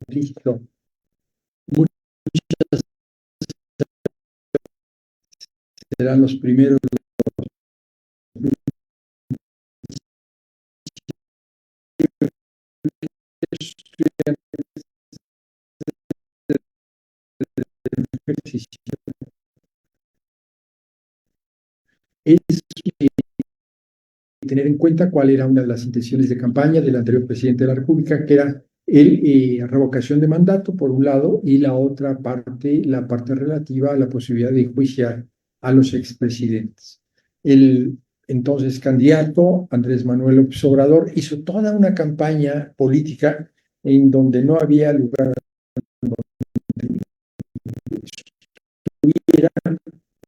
Listo. Muchos serán los primeros ejercicio. Es tener en cuenta cuál era una de las intenciones de campaña del anterior presidente de la República, que era revocación de mandato, por un lado, y la otra parte, la parte relativa a la posibilidad de enjuiciar a los expresidentes. El entonces candidato Andrés Manuel López Obrador hizo toda una campaña política en donde no había lugar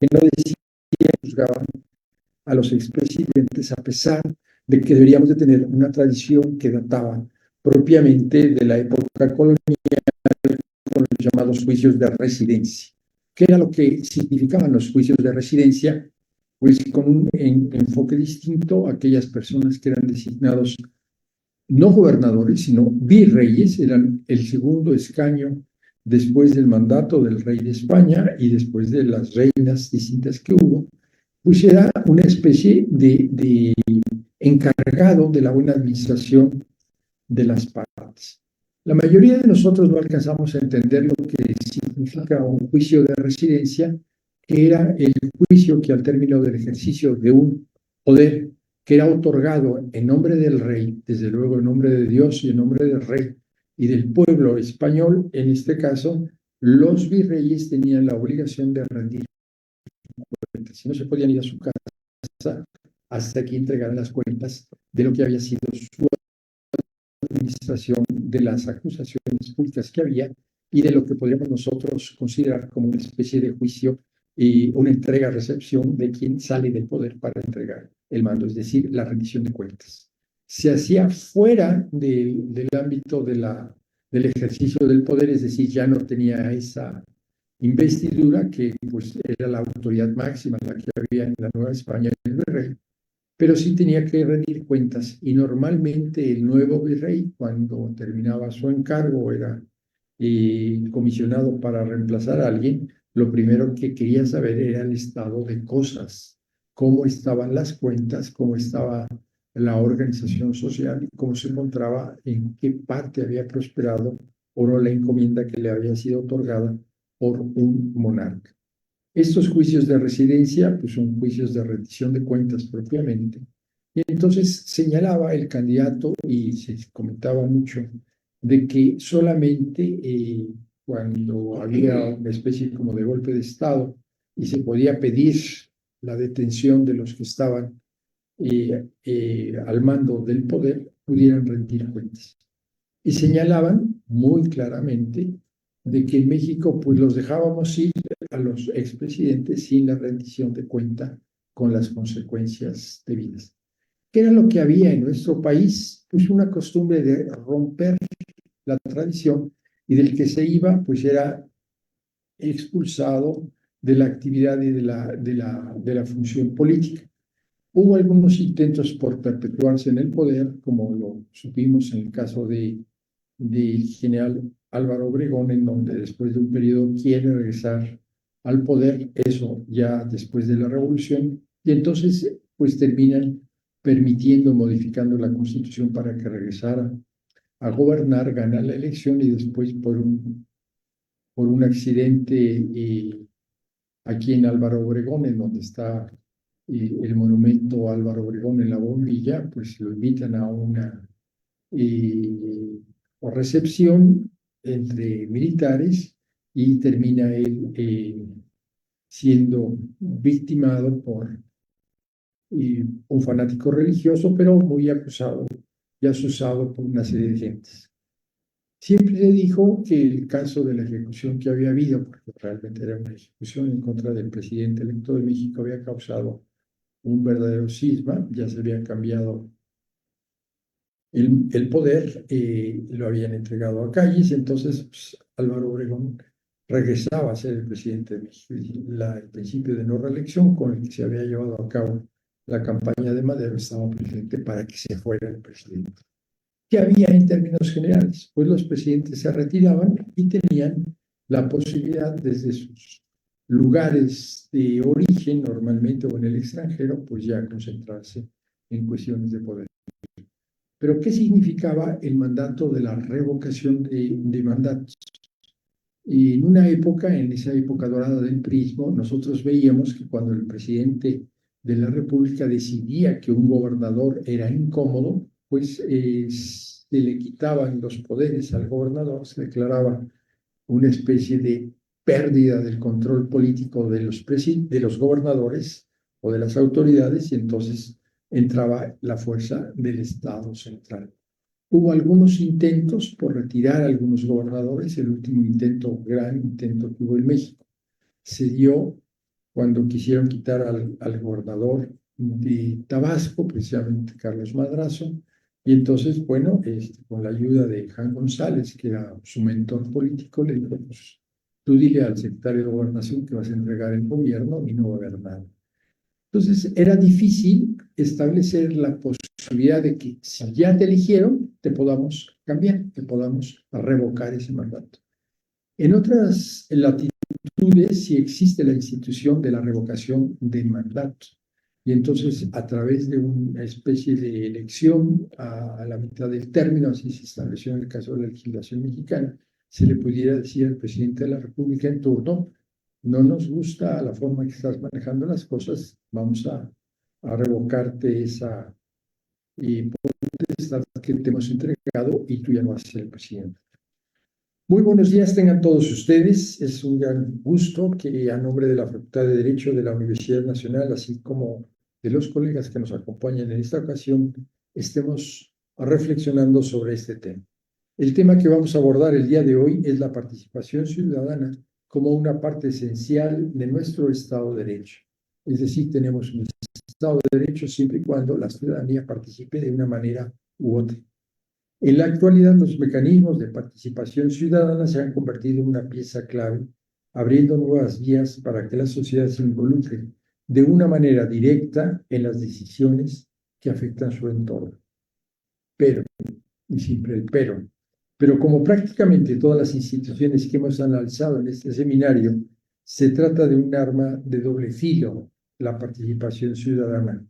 que no decía que juzgaban a los expresidentes, a pesar de que deberíamos de tener una tradición que databa propiamente de la época colonial, con los llamados juicios de residencia. ¿Qué era lo que significaban los juicios de residencia? Pues con un enfoque distinto, aquellas personas que eran designados no gobernadores, sino virreyes, eran el segundo escaño después del mandato del rey de España y después de las reinas distintas que hubo, pues era una especie de encargado de la buena administración de las partes. La mayoría de nosotros no alcanzamos a entender lo que significa un juicio de residencia, que era el juicio que al término del ejercicio de un poder que era otorgado en nombre del rey, desde luego en nombre de Dios y en nombre del rey y del pueblo español, en este caso, los virreyes tenían la obligación de rendir cuentas. Si no se podían ir a su casa hasta que entregaran las cuentas de lo que había sido su administración, de las acusaciones públicas que había y de lo que podríamos nosotros considerar como una especie de juicio y una entrega-recepción de quien sale del poder para entregar el mando, es decir, la rendición de cuentas. Se hacía fuera del ámbito del ejercicio del poder, es decir, ya no tenía esa investidura que pues era la autoridad máxima, la que había en la Nueva España, el virrey, pero sí tenía que rendir cuentas y normalmente el nuevo virrey, cuando terminaba su encargo, era comisionado para reemplazar a alguien, lo primero que quería saber era el estado de cosas, cómo estaban las cuentas, cómo estaba la organización social y cómo se encontraba, en qué parte había prosperado o no la encomienda que le había sido otorgada por un monarca. Estos juicios de residencia pues son juicios de rendición de cuentas propiamente. Y entonces señalaba el candidato y se comentaba mucho de que solamente cuando había una especie como de golpe de Estado y se podía pedir la detención de los que estaban al mando del poder, pudieran rendir cuentas. Y señalaban muy claramente de que en México pues los dejábamos ir a los expresidentes sin la rendición de cuenta con las consecuencias debidas. ¿Qué era lo que había en nuestro país? Pues una costumbre de romper la tradición y del que se iba pues era expulsado de la actividad y de la función política. Hubo algunos intentos por perpetuarse en el poder, como lo supimos en el caso del general Álvaro Obregón, en donde después de un periodo quiere regresar al poder, eso ya después de la revolución, y entonces pues terminan permitiendo, modificando la constitución para que regresara a gobernar, gana la elección y después por un accidente aquí en Álvaro Obregón, en donde está el monumento a Álvaro Obregón en la bombilla, pues lo invitan a una recepción entre militares y termina él siendo victimado por un fanático religioso, pero muy acusado y asusado por una serie de gentes. Siempre se dijo que el caso de la ejecución que había habido, porque realmente era una ejecución en contra del presidente electo de México, había causado un verdadero cisma, ya se había cambiado el poder, lo habían entregado a Calles, entonces pues, Álvaro Obregón regresaba a ser el presidente de México. El principio de no reelección con el que se había llevado a cabo la campaña de Madero estaba presente para que se fuera el presidente. ¿Qué había en términos generales? Pues los presidentes se retiraban y tenían la posibilidad desde sus lugares de origen, normalmente o en el extranjero, pues ya concentrarse en cuestiones de poder. Pero ¿qué significaba el mandato de la revocación de mandatos? Y en esa época dorada del prismo, nosotros veíamos que cuando el presidente de la República decidía que un gobernador era incómodo, pues se le quitaban los poderes al gobernador, se declaraba una especie de pérdida del control político de los gobernadores o de las autoridades, y entonces entraba la fuerza del Estado central. Hubo algunos intentos por retirar a algunos gobernadores. El último intento, gran intento que hubo en México, se dio cuando quisieron quitar al gobernador de Tabasco, precisamente Carlos Madrazo, y entonces, bueno, con la ayuda de Jan González, que era su mentor político, le dijo, pues, tú dile al secretario de Gobernación que vas a entregar el gobierno y no va a haber nada. Entonces, era difícil establecer la posibilidad de que si ya te eligieron, te podamos cambiar, te podamos revocar ese mandato. En otras latitudes sí existe la institución de la revocación de mandato. Y entonces, a través de una especie de elección a la mitad del término, así se estableció en el caso de la legislación mexicana, se le pudiera decir al presidente de la República en turno, no nos gusta la forma que estás manejando las cosas, vamos a revocarte esa potestad que te hemos entregado y tú ya no vas a ser el presidente. Muy buenos días tengan todos ustedes. Es un gran gusto que a nombre de la Facultad de Derecho de la Universidad Nacional, así como de los colegas que nos acompañan en esta ocasión, estemos reflexionando sobre este tema. El tema que vamos a abordar el día de hoy es la participación ciudadana como una parte esencial de nuestro Estado de Derecho. Es decir, tenemos un Estado de Derecho siempre y cuando la ciudadanía participe de una manera u otra. En la actualidad, los mecanismos de participación ciudadana se han convertido en una pieza clave, abriendo nuevas vías para que la sociedad se involucre de una manera directa en las decisiones que afectan su entorno. Pero, y siempre el pero como prácticamente todas las instituciones que hemos analizado en este seminario, se trata de un arma de doble filo, la participación ciudadana.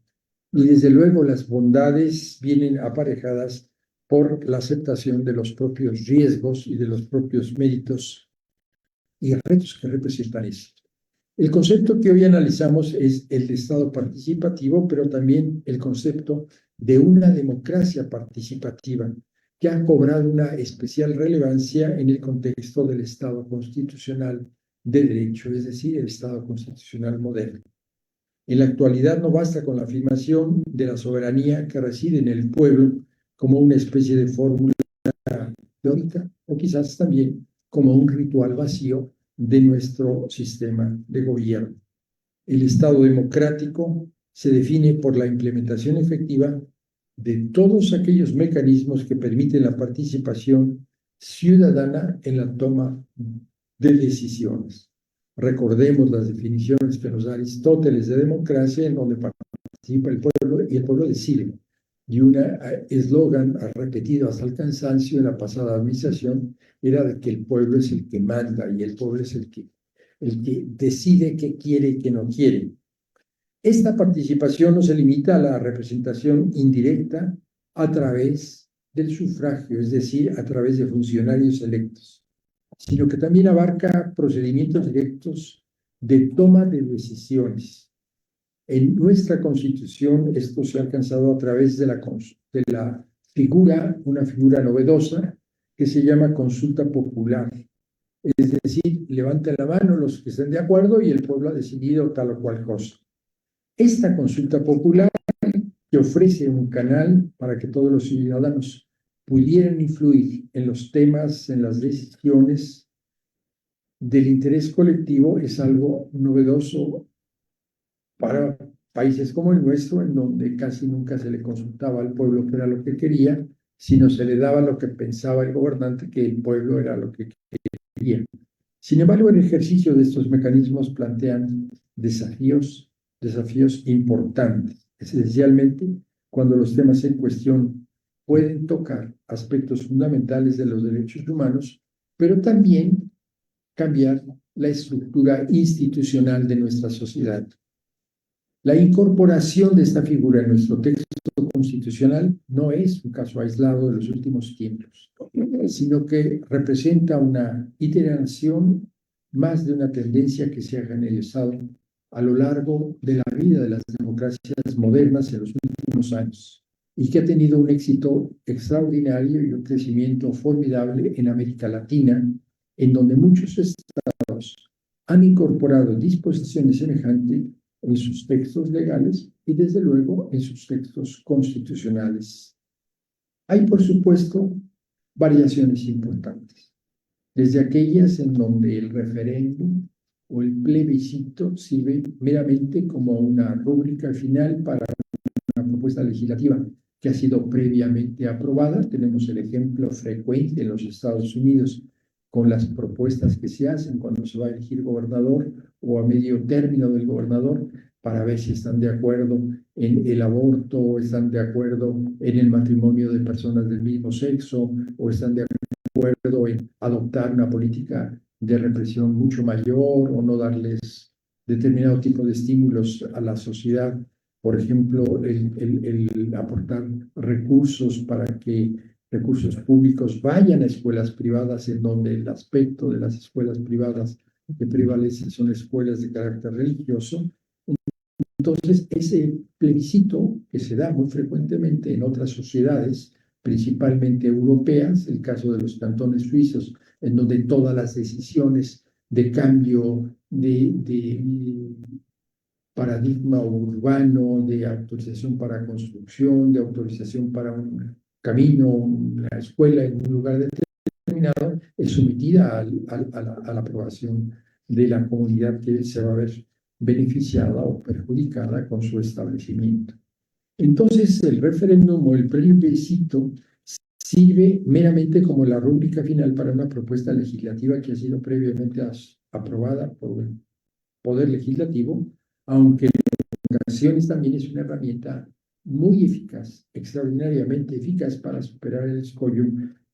Y desde luego las bondades vienen aparejadas por la aceptación de los propios riesgos y de los propios méritos y retos que representan esto. El concepto que hoy analizamos es el de Estado participativo, pero también el concepto de una democracia participativa que ha cobrado una especial relevancia en el contexto del Estado constitucional de derecho, es decir, el Estado constitucional moderno. En la actualidad no basta con la afirmación de la soberanía que reside en el pueblo como una especie de fórmula teórica o quizás también como un ritual vacío de nuestro sistema de gobierno. El Estado democrático se define por la implementación efectiva de todos aquellos mecanismos que permiten la participación ciudadana en la toma de decisiones. Recordemos las definiciones que nos da Aristóteles de democracia, en donde participa el pueblo y el pueblo decide. Y un eslogan repetido hasta el cansancio en la pasada administración era de que el pueblo es el que manda y el pueblo es el que decide qué quiere y qué no quiere. Esta participación no se limita a la representación indirecta a través del sufragio, es decir, a través de funcionarios electos, sino que también abarca procedimientos directos de toma de decisiones. En nuestra Constitución esto se ha alcanzado a través de la figura, una figura novedosa, que se llama consulta popular. Es decir, levanten la mano los que estén de acuerdo y el pueblo ha decidido tal o cual cosa. Esta consulta popular que ofrece un canal para que todos los ciudadanos pudieran influir en los temas, en las decisiones del interés colectivo, es algo novedoso para países como el nuestro, en donde casi nunca se le consultaba al pueblo qué era lo que quería, sino se le daba lo que pensaba el gobernante que el pueblo era lo que quería. Sin embargo, el ejercicio de estos mecanismos plantean desafíos importantes, esencialmente cuando los temas en cuestión pueden tocar aspectos fundamentales de los derechos humanos, pero también cambiar la estructura institucional de nuestra sociedad. La incorporación de esta figura en nuestro texto constitucional no es un caso aislado de los últimos tiempos, sino que representa una iteración más de una tendencia que se ha generalizado a lo largo de la vida de las democracias modernas en los últimos años y que ha tenido un éxito extraordinario y un crecimiento formidable en América Latina, en donde muchos estados han incorporado disposiciones semejantes en sus textos legales y desde luego en sus textos constitucionales. Hay, por supuesto, variaciones importantes, desde aquellas en donde el referéndum o el plebiscito sirve meramente como una rúbrica final para una propuesta legislativa que ha sido previamente aprobada. Tenemos el ejemplo frecuente en los Estados Unidos con las propuestas que se hacen cuando se va a elegir gobernador o a medio término del gobernador para ver si están de acuerdo en el aborto, o están de acuerdo en el matrimonio de personas del mismo sexo, o están de acuerdo en adoptar una política de represión mucho mayor o no darles determinado tipo de estímulos a la sociedad. Por ejemplo, el aportar recursos para que recursos públicos vayan a escuelas privadas, en donde el aspecto de las escuelas privadas que prevalecen son escuelas de carácter religioso. Entonces, ese plebiscito que se da muy frecuentemente en otras sociedades, principalmente europeas, el caso de los cantones suizos, en donde todas las decisiones de cambio de paradigma urbano, de autorización para construcción, de autorización para un camino, una escuela en un lugar determinado, es sometida a la aprobación de la comunidad que se va a ver beneficiada o perjudicada con su establecimiento. Entonces, el referéndum o el plebiscito sirve meramente como la rúbrica final para una propuesta legislativa que ha sido previamente aprobada por el Poder Legislativo, aunque en ocasiones también es una herramienta muy eficaz, extraordinariamente eficaz para superar el escollo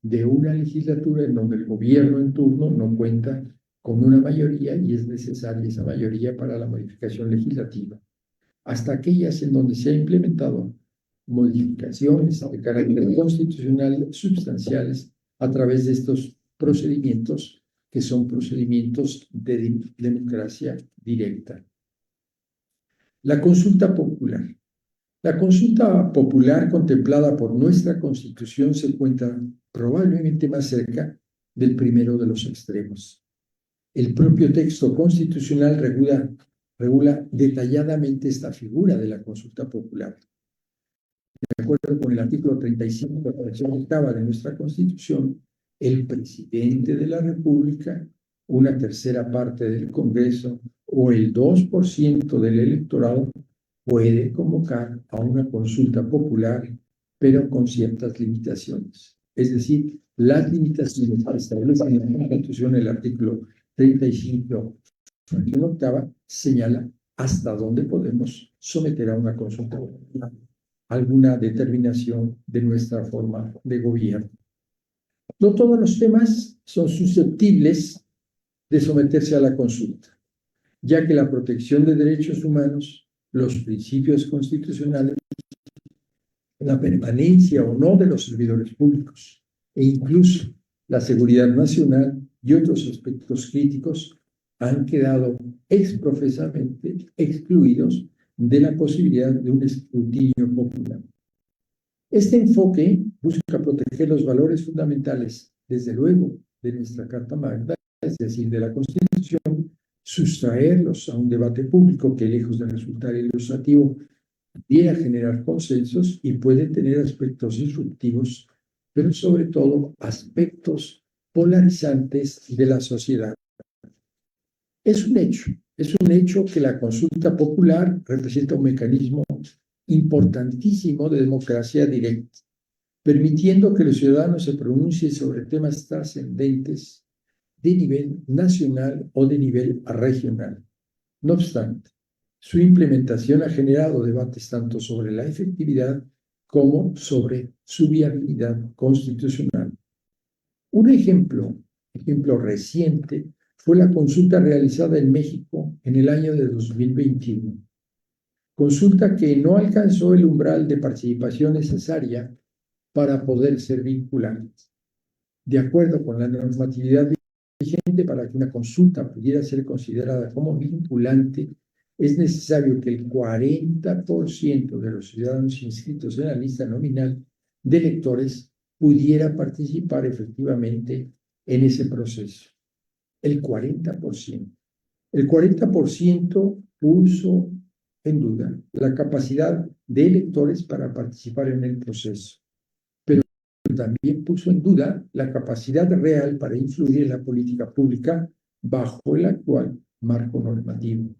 de una legislatura en donde el gobierno en turno no cuenta con una mayoría y es necesaria esa mayoría para la modificación legislativa, hasta aquellas en donde se ha implementado modificaciones de carácter constitucional sustanciales a través de estos procedimientos que son procedimientos de democracia directa. La consulta popular. La consulta popular contemplada por nuestra Constitución se encuentra probablemente más cerca del primero de los extremos. El propio texto constitucional regula detalladamente esta figura de la consulta popular. De acuerdo con el artículo 35 de la fracción octava de nuestra Constitución, el presidente de la República, una tercera parte del Congreso o el 2% del electorado puede convocar a una consulta popular, pero con ciertas limitaciones. Es decir, las limitaciones que establece en la Constitución, el artículo 35, fracción octava, señala hasta dónde podemos someter a una consulta popular alguna determinación de nuestra forma de gobierno. No todos los temas son susceptibles de someterse a la consulta, ya que la protección de derechos humanos, los principios constitucionales, la permanencia o no de los servidores públicos e incluso la seguridad nacional y otros aspectos críticos han quedado exprofesamente excluidos de la posibilidad de un escrutinio popular. Este enfoque busca proteger los valores fundamentales, desde luego, de nuestra Carta Magna, es decir, de la Constitución, sustraerlos a un debate público que, lejos de resultar ilustrativo, pudiera generar consensos y puede tener aspectos disruptivos, pero sobre todo aspectos polarizantes de la sociedad. Es un hecho que la consulta popular representa un mecanismo importantísimo de democracia directa, permitiendo que los ciudadanos se pronuncien sobre temas trascendentes de nivel nacional o de nivel regional. No obstante, Su implementación ha generado debates tanto sobre la efectividad como sobre su viabilidad constitucional. Un ejemplo reciente fue la consulta realizada en México en el año de 2021. Consulta que no alcanzó el umbral de participación necesaria para poder ser vinculante. De acuerdo con la normatividad vigente, para que una consulta pudiera ser considerada como vinculante, es necesario que el 40% de los ciudadanos inscritos en la lista nominal de electores pudiera participar efectivamente en ese proceso. El 40%. El 40% puso en duda la capacidad de electores para participar en el proceso, pero también puso en duda la capacidad real para influir en la política pública bajo el actual marco normativo.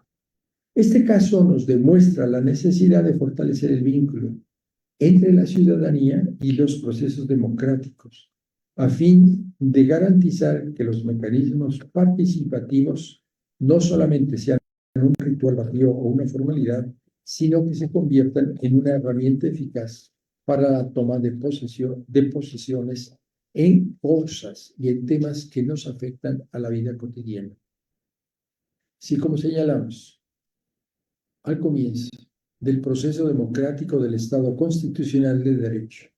Este caso nos demuestra la necesidad de fortalecer el vínculo entre la ciudadanía y los procesos democráticos, a fin de garantizar que los mecanismos participativos no solamente sean un ritual vacío o una formalidad, sino que se conviertan en una herramienta eficaz para la toma de posiciones en cosas y en temas que nos afectan a la vida cotidiana. Así como señalamos al comienzo del proceso democrático del Estado constitucional de derecho,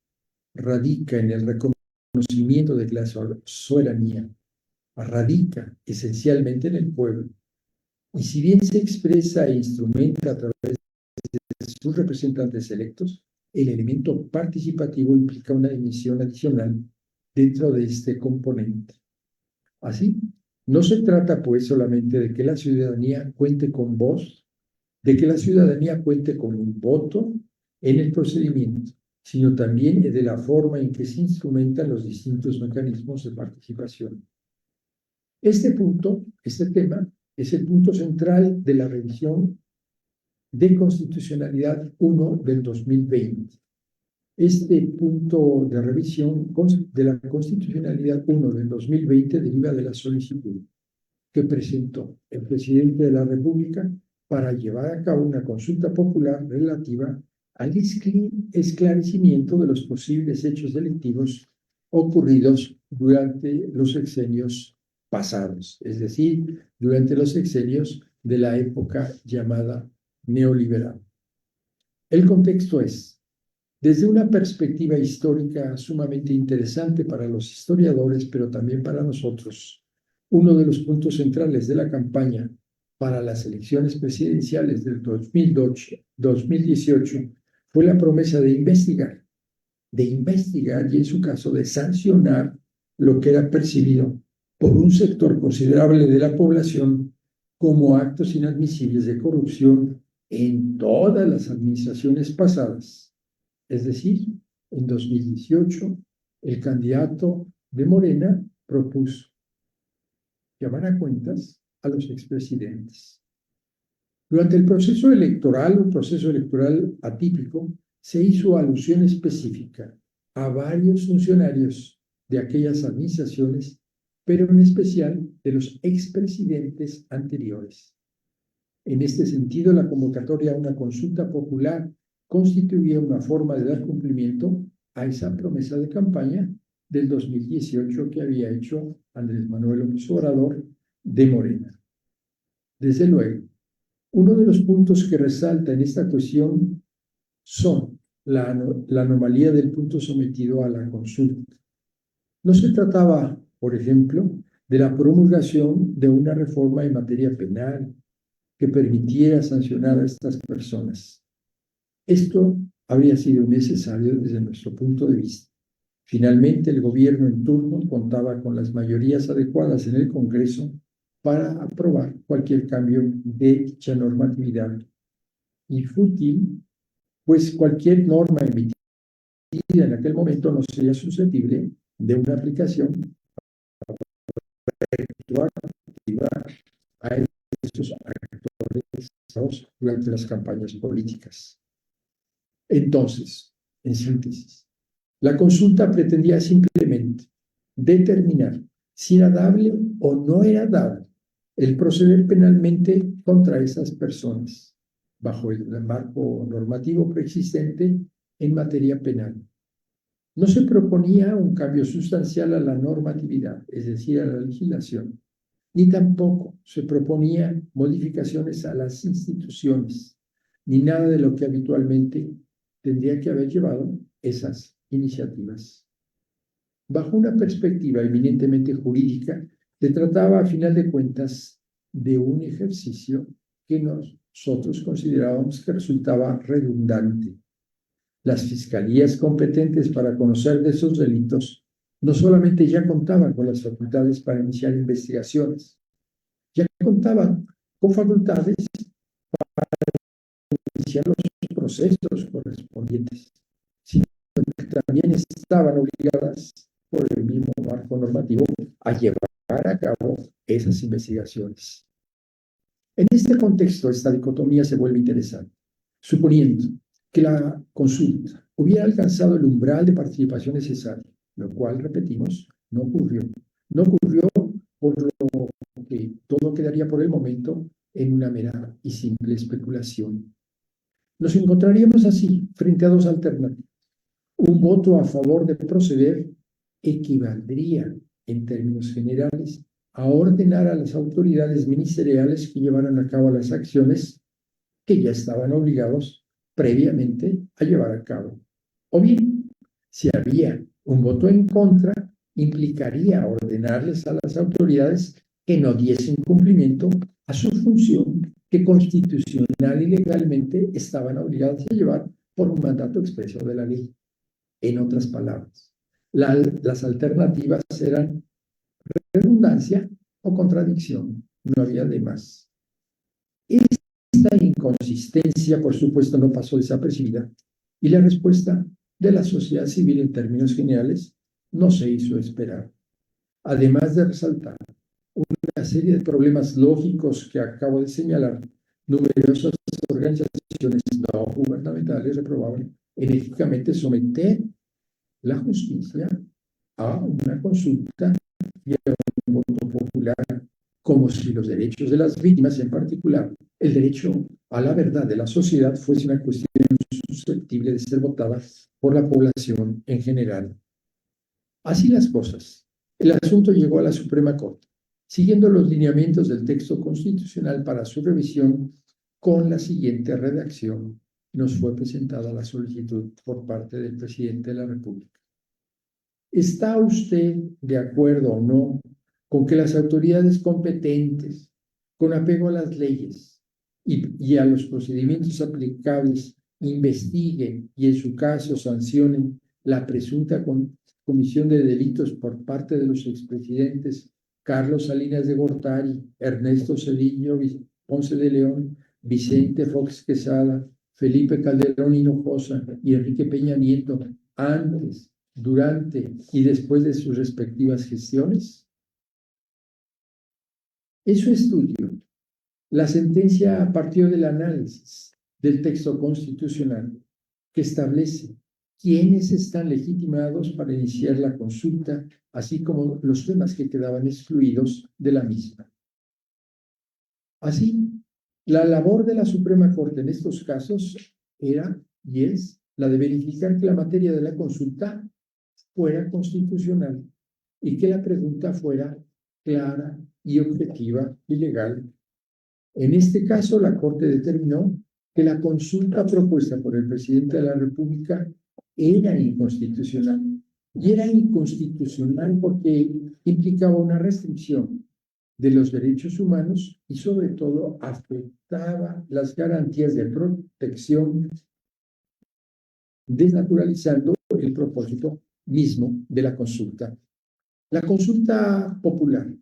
radica en el reconocimiento de que la soberanía radica esencialmente en el pueblo, y si bien se expresa e instrumenta a través de sus representantes electos, el elemento participativo implica una dimensión adicional dentro de este componente. Así, no se trata pues solamente de que la ciudadanía cuente con voz, de que la ciudadanía cuente con un voto en el procedimiento, sino también de la forma en que se instrumentan los distintos mecanismos de participación. Este tema, es el punto central de la revisión de Constitucionalidad 1 del 2020. Este punto de revisión de la Constitucionalidad 1 del 2020 deriva de la solicitud que presentó el presidente de la República para llevar a cabo una consulta popular relativa al esclarecimiento de los posibles hechos delictivos ocurridos durante los sexenios pasados, es decir, durante los sexenios de la época llamada neoliberal. El contexto es, desde una perspectiva histórica sumamente interesante para los historiadores, pero también para nosotros, uno de los puntos centrales de la campaña para las elecciones presidenciales del 2018 fue la promesa de investigar y en su caso de sancionar lo que era percibido por un sector considerable de la población como actos inadmisibles de corrupción en todas las administraciones pasadas. Es decir, en 2018, el candidato de Morena propuso llamar a cuentas a los expresidentes. Durante el proceso electoral, un proceso electoral atípico, se hizo alusión específica a varios funcionarios de aquellas administraciones, pero en especial de los expresidentes anteriores. En este sentido, la convocatoria a una consulta popular constituía una forma de dar cumplimiento a esa promesa de campaña del 2018 que había hecho Andrés Manuel López Obrador de Morena. Desde luego, uno de los puntos que resalta en esta cuestión son la anomalía del punto sometido a la consulta. No se trataba, por ejemplo, de la promulgación de una reforma en materia penal que permitiera sancionar a estas personas. Esto habría sido necesario desde nuestro punto de vista. Finalmente, el gobierno en turno contaba con las mayorías adecuadas en el Congreso para aprobar cualquier cambio de dicha normatividad. Y fútil, pues cualquier norma emitida en aquel momento no sería susceptible de una aplicación retroactiva a estos actores durante las campañas políticas. Entonces, en síntesis, la consulta pretendía simplemente determinar si era dable o no era dable el proceder penalmente contra esas personas, bajo el marco normativo preexistente en materia penal. No se proponía un cambio sustancial a la normatividad, es decir, a la legislación, ni tampoco se proponían modificaciones a las instituciones, ni nada de lo que habitualmente tendría que haber llevado esas iniciativas. Bajo una perspectiva eminentemente jurídica, se trataba, a final de cuentas, de un ejercicio que nosotros considerábamos que resultaba redundante. Las fiscalías competentes para conocer de esos delitos no solamente ya contaban con las facultades para iniciar investigaciones, ya contaban con facultades para iniciar los procesos correspondientes, sino que también estaban obligadas por el mismo marco normativo a llevar a cabo esas investigaciones. En este contexto, esta dicotomía se vuelve interesante, suponiendo que la consulta hubiera alcanzado el umbral de participación necesario, lo cual, repetimos, no ocurrió. No ocurrió, por lo que todo quedaría por el momento en una mera y simple especulación. Nos encontraríamos así frente a dos alternativas. Un voto a favor de proceder equivaldría, en términos generales, a ordenar a las autoridades ministeriales que llevaran a cabo las acciones que ya estaban obligados previamente a llevar a cabo. O bien, si había un voto en contra, implicaría ordenarles a las autoridades que no diesen cumplimiento a su función que constitucional y legalmente estaban obligadas a llevar por un mandato expreso de la ley. En otras palabras, las alternativas eran redundancia o contradicción, no había de más. Esta inconsistencia, por supuesto, no pasó desapercibida y la respuesta de la sociedad civil en términos generales no se hizo esperar. Además de resaltar una serie de problemas lógicos que acabo de señalar, numerosas organizaciones no gubernamentales reprobaban enérgicamente someter la justicia a una consulta y a un voto popular, como si los derechos de las víctimas, en particular el derecho a la verdad de la sociedad, fuese una cuestión susceptible de ser votada por la población en general. Así las cosas. El asunto llegó a la Suprema Corte, siguiendo los lineamientos del texto constitucional para su revisión. Con la siguiente redacción nos fue presentada la solicitud por parte del presidente de la República. ¿Está usted de acuerdo o no con que las autoridades competentes, con apego a las leyes y a los procedimientos aplicables, investiguen y en su caso sancionen la presunta comisión de delitos por parte de los expresidentes Carlos Salinas de Gortari, Ernesto Zedillo Ponce de León, Vicente Fox Quesada, Felipe Calderón Hinojosa y Enrique Peña Nieto antes, durante y después de sus respectivas gestiones? En su estudio, la sentencia partió del análisis del texto constitucional que establece quiénes están legitimados para iniciar la consulta, así como los temas que quedaban excluidos de la misma. Así, la labor de la Suprema Corte en estos casos era y es la de verificar que la materia de la consulta fuera constitucional y que la pregunta fuera clara y objetiva y legal. En este caso, la Corte determinó que la consulta propuesta por el presidente de la República era inconstitucional. Y era inconstitucional porque implicaba una restricción de los derechos humanos y sobre todo afectaba las garantías de protección, desnaturalizando el propósito mismo de la consulta. La consulta popular.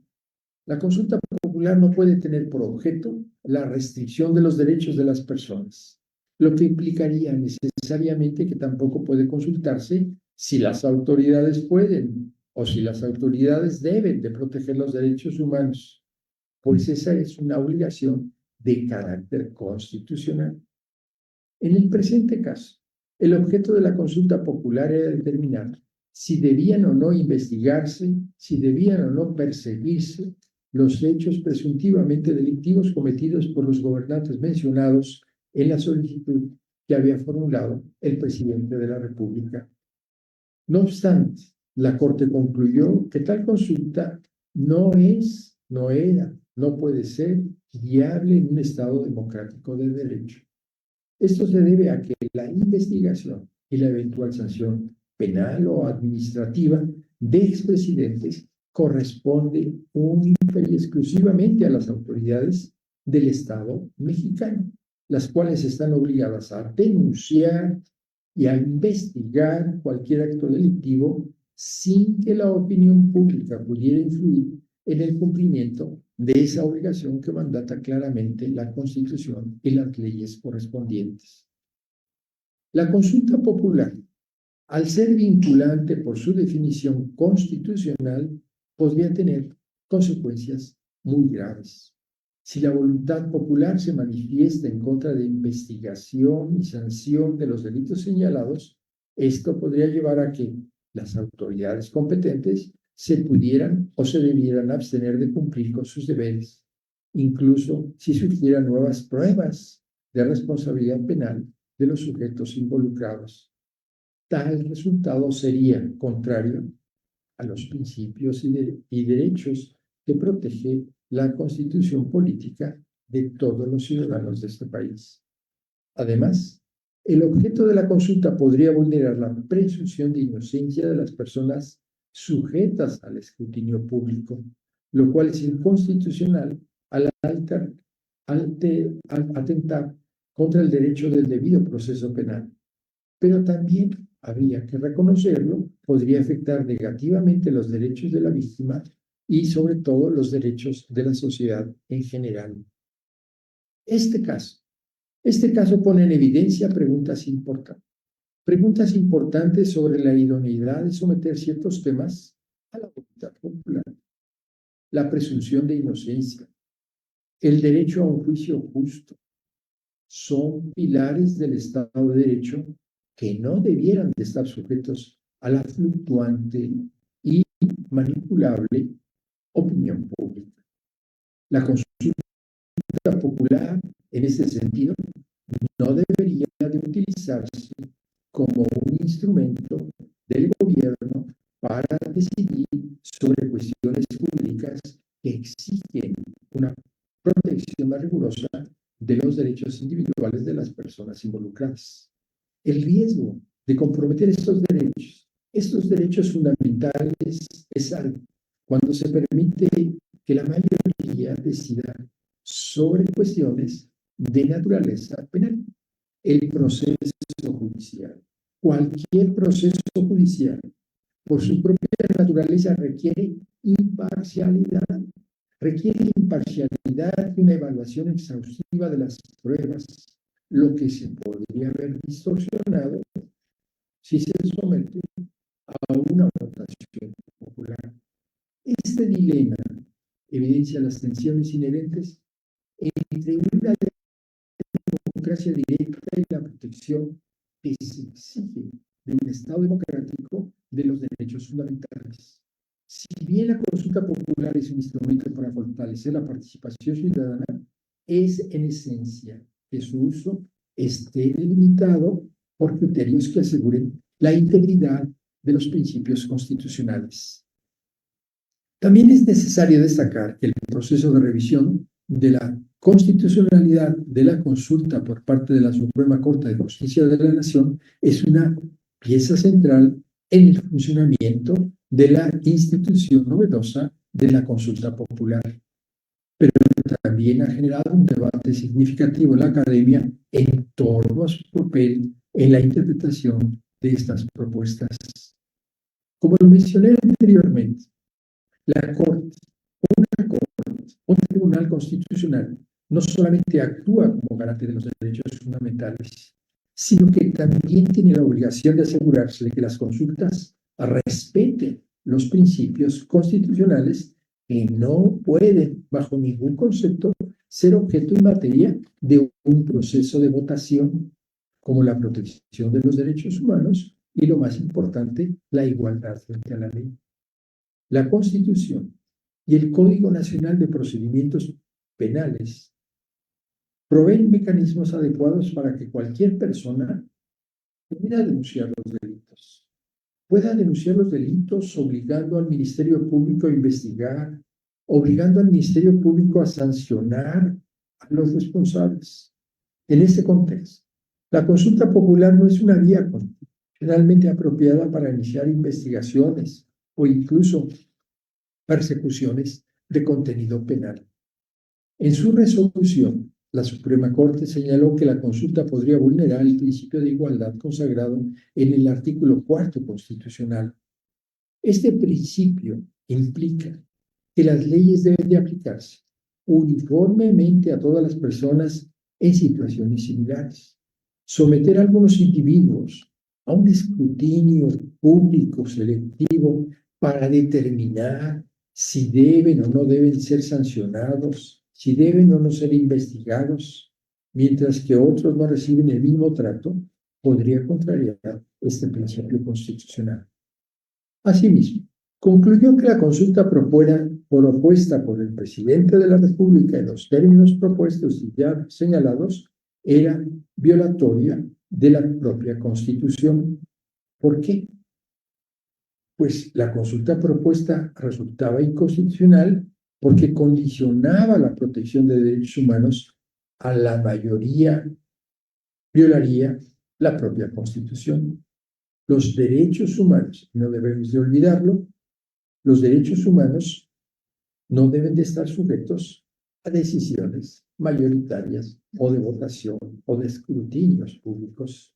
La consulta popular no puede tener por objeto la restricción de los derechos de las personas, lo que implicaría necesariamente que tampoco puede consultarse si las autoridades pueden o si las autoridades deben de proteger los derechos humanos, pues esa es una obligación de carácter constitucional. En el presente caso, el objeto de la consulta popular era determinar si debían o no investigarse, si debían o no perseguirse los hechos presuntivamente delictivos cometidos por los gobernantes mencionados en la solicitud que había formulado el presidente de la República. No obstante, la Corte concluyó que tal consulta no era, no puede ser viable en un Estado democrático de derecho. Esto se debe a que la investigación y la eventual sanción penal o administrativa de expresidentes corresponde única y exclusivamente a las autoridades del Estado mexicano, las cuales están obligadas a denunciar y a investigar cualquier acto delictivo sin que la opinión pública pudiera influir en el cumplimiento de esa obligación que mandata claramente la Constitución y las leyes correspondientes. La consulta popular, al ser vinculante por su definición constitucional, podría tener consecuencias muy graves. Si la voluntad popular se manifiesta en contra de investigación y sanción de los delitos señalados, esto podría llevar a que las autoridades competentes se pudieran o se debieran abstener de cumplir con sus deberes, incluso si surgieran nuevas pruebas de responsabilidad penal de los sujetos involucrados. Tal resultado sería contrario a los principios y derechos que protege la Constitución política de todos los ciudadanos de este país. Además, el objeto de la consulta podría vulnerar la presunción de inocencia de las personas sujetas al escrutinio público, lo cual es inconstitucional al atentar contra el derecho del debido proceso penal. Pero también habría que reconocerlo, podría afectar negativamente los derechos de la víctima y sobre todo los derechos de la sociedad en general. Este caso pone en evidencia preguntas importantes sobre la idoneidad de someter ciertos temas a la voluntad popular, la presunción de inocencia, el derecho a un juicio justo, son pilares del Estado de Derecho que no debieran de estar sujetos a la fluctuante y manipulable opinión pública. La consulta popular, en este sentido, no debería de utilizarse como un instrumento del gobierno para decidir sobre cuestiones jurídicas que exigen una protección más rigurosa de los derechos individuales de las personas involucradas. El riesgo de comprometer estos derechos fundamentales es alto cuando se permite que la mayoría decida sobre cuestiones de naturaleza penal. El proceso judicial, cualquier proceso judicial, por su propia naturaleza requiere imparcialidad y una evaluación exhaustiva de las pruebas, lo que se podría haber distorsionado si se somete a una votación popular. Este dilema evidencia las tensiones inherentes entre una democracia directa y la protección que se exige de un Estado democrático de los derechos fundamentales. Si bien la consulta popular es un instrumento para fortalecer la participación ciudadana, es en esencia que su uso esté delimitado por criterios que aseguren la integridad de los principios constitucionales. También es necesario destacar que el proceso de revisión de la constitucionalidad de la consulta por parte de la Suprema Corte de Justicia de la Nación es una pieza central en el funcionamiento de la institución novedosa de la consulta popular. Pero también ha generado un debate significativo en la academia en torno a su papel en la interpretación de estas propuestas. Como lo mencioné anteriormente, la Corte, un tribunal constitucional, no solamente actúa como garante de los derechos fundamentales, sino que también tiene la obligación de asegurarse de que las consultas respeten los principios constitucionales que no pueden, bajo ningún concepto, ser objeto y materia de un proceso de votación, como la protección de los derechos humanos y, lo más importante, la igualdad frente a la ley. La Constitución y el Código Nacional de Procedimientos Penales proveen mecanismos adecuados para que cualquier persona pueda denunciar los delitos. Pueda denunciar los delitos obligando al Ministerio Público a investigar, obligando al Ministerio Público a sancionar a los responsables. En este contexto, la consulta popular no es una vía constitucionalmente apropiada para iniciar investigaciones o incluso persecuciones de contenido penal. En su resolución, la Suprema Corte señaló que la consulta podría vulnerar el principio de igualdad consagrado en el artículo 4 constitucional. Este principio implica que las leyes deben de aplicarse uniformemente a todas las personas en situaciones similares. Someter a algunos individuos a un escrutinio público selectivo para determinar si deben o no deben ser sancionados, si deben o no ser investigados, mientras que otros no reciben el mismo trato, podría contrariar este principio constitucional. Asimismo, concluyó que la consulta propuesta por el presidente de la República en los términos propuestos y ya señalados era violatoria de la propia Constitución. ¿Por qué? Pues la consulta propuesta resultaba inconstitucional porque condicionaba la protección de derechos humanos a la mayoría, violaría la propia Constitución. Los derechos humanos, no debemos de olvidarlo, los derechos humanos no deben de estar sujetos a decisiones mayoritarias o de votación o de escrutinios públicos.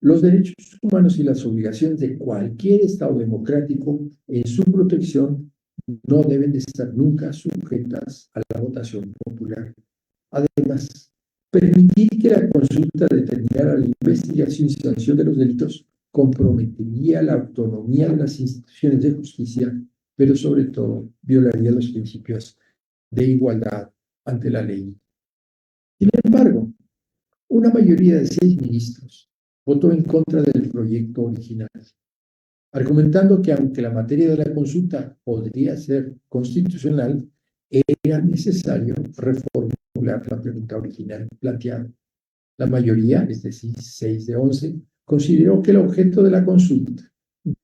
Los derechos humanos y las obligaciones de cualquier Estado democrático en su protección no deben de estar nunca sujetas a la votación popular. Además, permitir que la consulta determinara la investigación y sanción de los delitos comprometería la autonomía de las instituciones de justicia, pero sobre todo violaría los principios de igualdad ante la ley. Sin embargo, una mayoría de 6 ministros votó en contra del proyecto original, argumentando que aunque la materia de la consulta podría ser constitucional, era necesario reformular la pregunta original planteada. La mayoría, es decir, 6 de 11, consideró que el objeto de la consulta,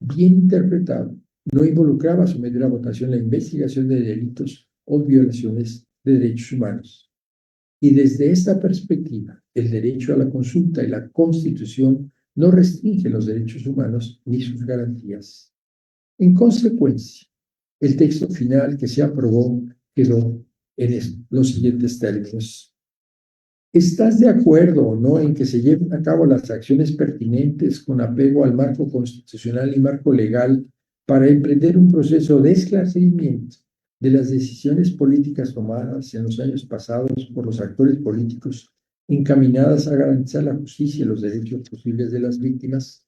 bien interpretado, no involucraba someter a votación la investigación de delitos o violaciones de derechos humanos. Y desde esta perspectiva, el derecho a la consulta y la Constitución no restringen los derechos humanos ni sus garantías. En consecuencia, el texto final que se aprobó quedó en los siguientes términos. ¿Estás de acuerdo o no en que se lleven a cabo las acciones pertinentes con apego al marco constitucional y marco legal para emprender un proceso de esclarecimiento de las decisiones políticas tomadas en los años pasados por los actores políticos encaminadas a garantizar la justicia y los derechos posibles de las víctimas?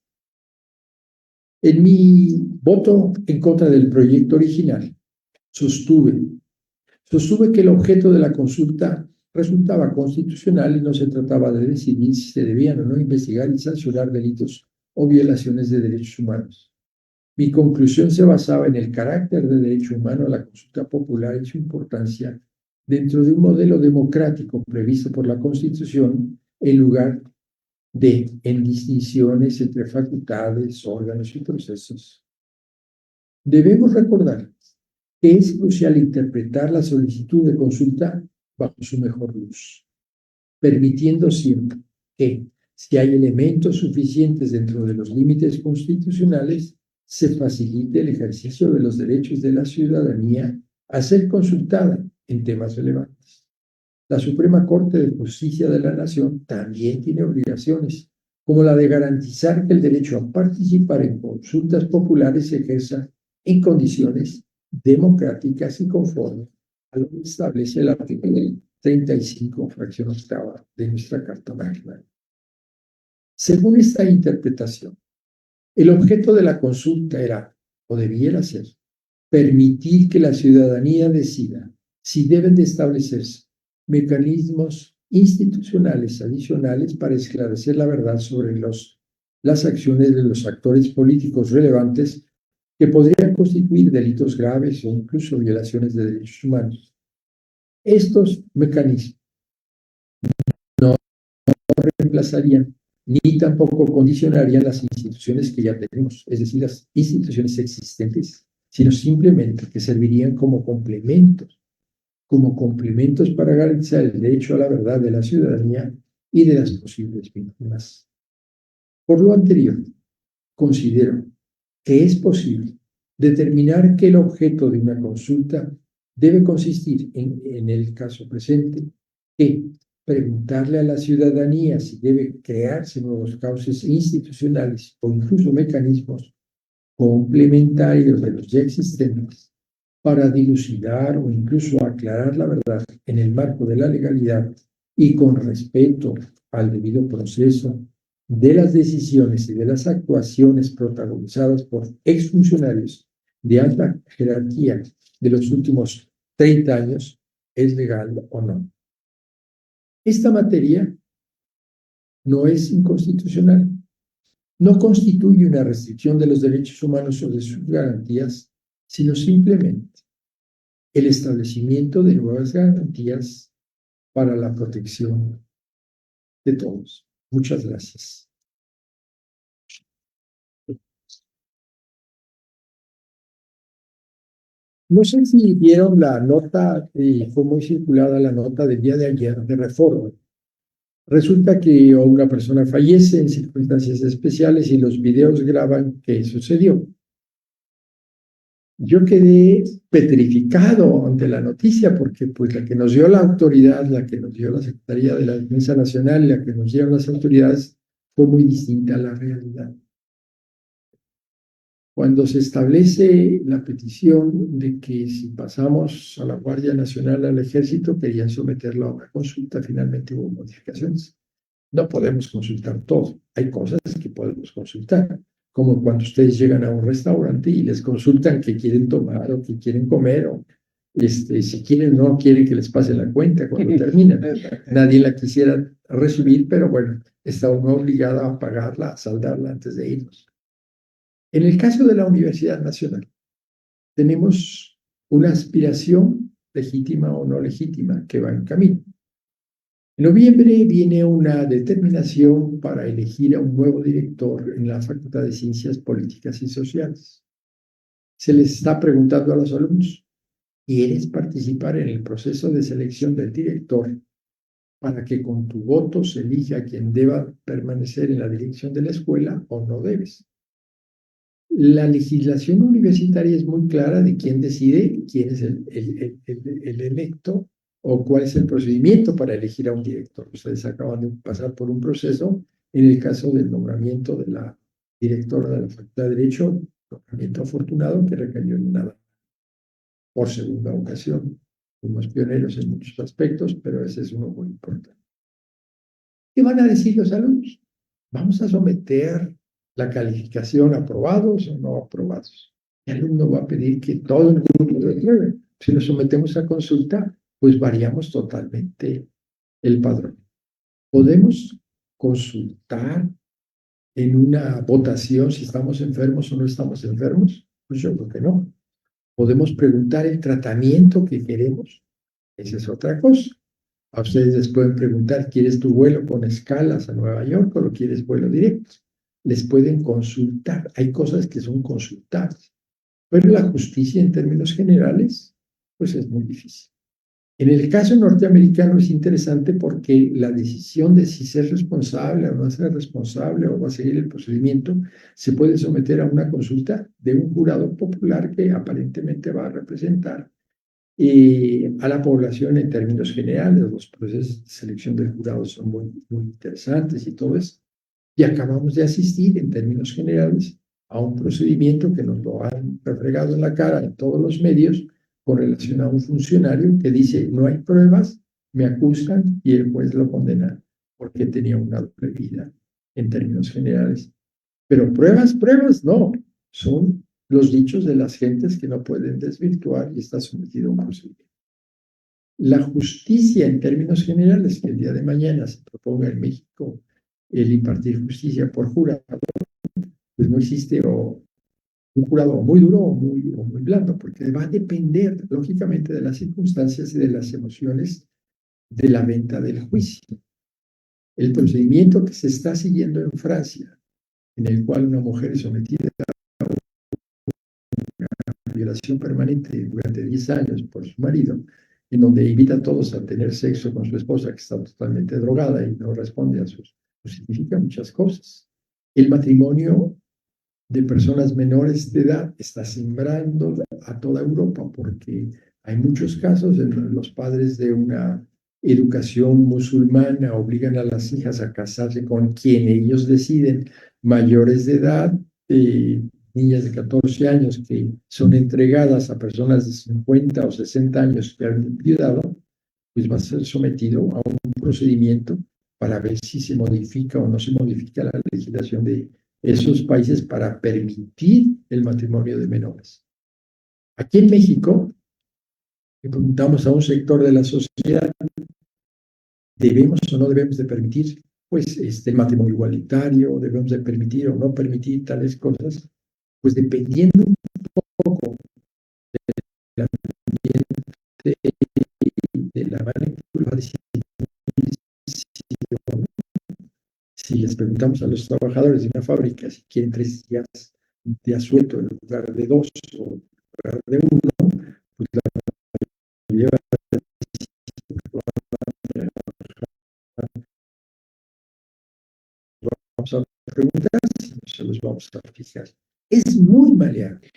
En mi voto en contra del proyecto original, sostuve que el objeto de la consulta resultaba constitucional y no se trataba de decidir si se debían o no investigar y sancionar delitos o violaciones de derechos humanos. Mi conclusión se basaba en el carácter de derecho humano a la consulta popular y su importancia dentro de un modelo democrático previsto por la Constitución, en lugar de en distinciones entre facultades, órganos y procesos. Debemos recordar que es crucial interpretar la solicitud de consulta bajo su mejor luz, permitiendo siempre que, si hay elementos suficientes dentro de los límites constitucionales, se facilite el ejercicio de los derechos de la ciudadanía a ser consultada en temas relevantes. La Suprema Corte de Justicia de la Nación también tiene obligaciones, como la de garantizar que el derecho a participar en consultas populares se ejerza en condiciones democráticas y conforme a lo que establece el artículo 35, fracción octava de nuestra Carta Magna. Según esta interpretación, el objeto de la consulta era, o debiera ser, permitir que la ciudadanía decida si deben de establecerse mecanismos institucionales adicionales para esclarecer la verdad sobre las acciones de los actores políticos relevantes que podrían constituir delitos graves o incluso violaciones de derechos humanos. Estos mecanismos reemplazarían ni tampoco condicionarían las instituciones que ya tenemos, es decir, las instituciones existentes, sino simplemente que servirían como complementos para garantizar el derecho a la verdad de la ciudadanía y de las posibles víctimas. Por lo anterior, considero que es posible determinar que el objeto de una consulta debe consistir en el caso presente, que preguntarle a la ciudadanía si debe crearse nuevos cauces institucionales o incluso mecanismos complementarios de los ya existentes para dilucidar o incluso aclarar la verdad en el marco de la legalidad y con respeto al debido proceso de las decisiones y de las actuaciones protagonizadas por exfuncionarios de alta jerarquía de los últimos 30 años, es legal o no. Esta materia no es inconstitucional, no constituye una restricción de los derechos humanos o de sus garantías, sino simplemente el establecimiento de nuevas garantías para la protección de todos. Muchas gracias. No sé si vieron la nota, fue muy circulada la nota del día de ayer de Reforma. Resulta que una persona fallece en circunstancias especiales y los videos graban qué sucedió. Yo quedé petrificado ante la noticia porque pues la que nos dio la autoridad, la que nos dio la Secretaría de la Defensa Nacional, la que nos dieron las autoridades, fue muy distinta a la realidad. Cuando se establece la petición de que si pasamos a la Guardia Nacional, al Ejército, querían someterlo a una consulta, finalmente hubo modificaciones. No podemos consultar todo, hay cosas que podemos consultar, como cuando ustedes llegan a un restaurante y les consultan qué quieren tomar o qué quieren comer, o si quieren o no quieren que les pase la cuenta cuando terminan. Nadie la quisiera recibir, pero bueno, está uno obligado a pagarla, a saldarla antes de irnos. En el caso de la Universidad Nacional, tenemos una aspiración legítima o no legítima que va en camino. En noviembre viene una determinación para elegir a un nuevo director en la Facultad de Ciencias Políticas y Sociales. Se les está preguntando a los alumnos, ¿quieres participar en el proceso de selección del director para que con tu voto se elija a quien deba permanecer en la dirección de la escuela o no debes? La legislación universitaria es muy clara de quién decide quién es el electo o cuál es el procedimiento para elegir a un director. Ustedes acaban de pasar por un proceso en el caso del nombramiento de la directora de la Facultad de Derecho, nombramiento afortunado que recayó en nada por segunda ocasión. Fuimos pioneros en muchos aspectos, pero ese es uno muy importante. ¿Qué van a decir los alumnos? Vamos a someter la calificación aprobados o no aprobados. El alumno va a pedir que todo el grupo lo apruebe. Si lo sometemos a consulta, pues variamos totalmente el padrón. ¿Podemos consultar en una votación si estamos enfermos o no estamos enfermos? Pues yo creo que no. ¿Podemos preguntar el tratamiento que queremos? Esa es otra cosa. A ustedes les pueden preguntar, ¿quieres tu vuelo con escalas a Nueva York o lo quieres vuelo directo? Les pueden consultar. Hay cosas que son consultables. Pero la justicia en términos generales, pues es muy difícil. En el caso norteamericano es interesante porque la decisión de si ser responsable o no ser responsable o va a seguir el procedimiento se puede someter a una consulta de un jurado popular que aparentemente va a representar a la población en términos generales. Los procesos de selección del jurado son muy, muy interesantes y todo eso. Y acabamos de asistir en términos generales a un procedimiento que nos lo han refregado en la cara en todos los medios con relación a un funcionario que dice no hay pruebas, me acusan y el juez lo condena porque tenía una doble vida en términos generales. Pero pruebas, no. Son los dichos de las gentes que no pueden desvirtuar y está sometido a un procedimiento. La justicia en términos generales, que el día de mañana se proponga en México el impartir justicia por jurado, pues no existe un jurado muy duro o muy blando, porque va a depender, lógicamente, de las circunstancias y de las emociones de la venta del juicio. El procedimiento que se está siguiendo en Francia, en el cual una mujer es sometida a violación permanente durante 10 años por su marido, en donde invita a todos a tener sexo con su esposa que está totalmente drogada y no responde a sus... Pues significa muchas cosas. El matrimonio de personas menores de edad está sembrando a toda Europa porque hay muchos casos en donde los padres de una educación musulmana obligan a las hijas a casarse con quien ellos deciden, mayores de edad, niñas de 14 años que son entregadas a personas de 50 o 60 años que han viudado, pues va a ser sometido a un procedimiento para ver si se modifica o no se modifica la legislación de esos países para permitir el matrimonio de menores. Aquí en México, le preguntamos a un sector de la sociedad, ¿debemos o no debemos de permitir pues el matrimonio igualitario? ¿Debemos de permitir o no permitir tales cosas? Pues dependiendo un poco del ambiente de la manera si les preguntamos a los trabajadores de una fábrica si quieren 3 días de asueto en lugar de 2 o en lugar de 1, pues la mayoría vamos a preguntar si se los vamos a fijar. Es muy maleable.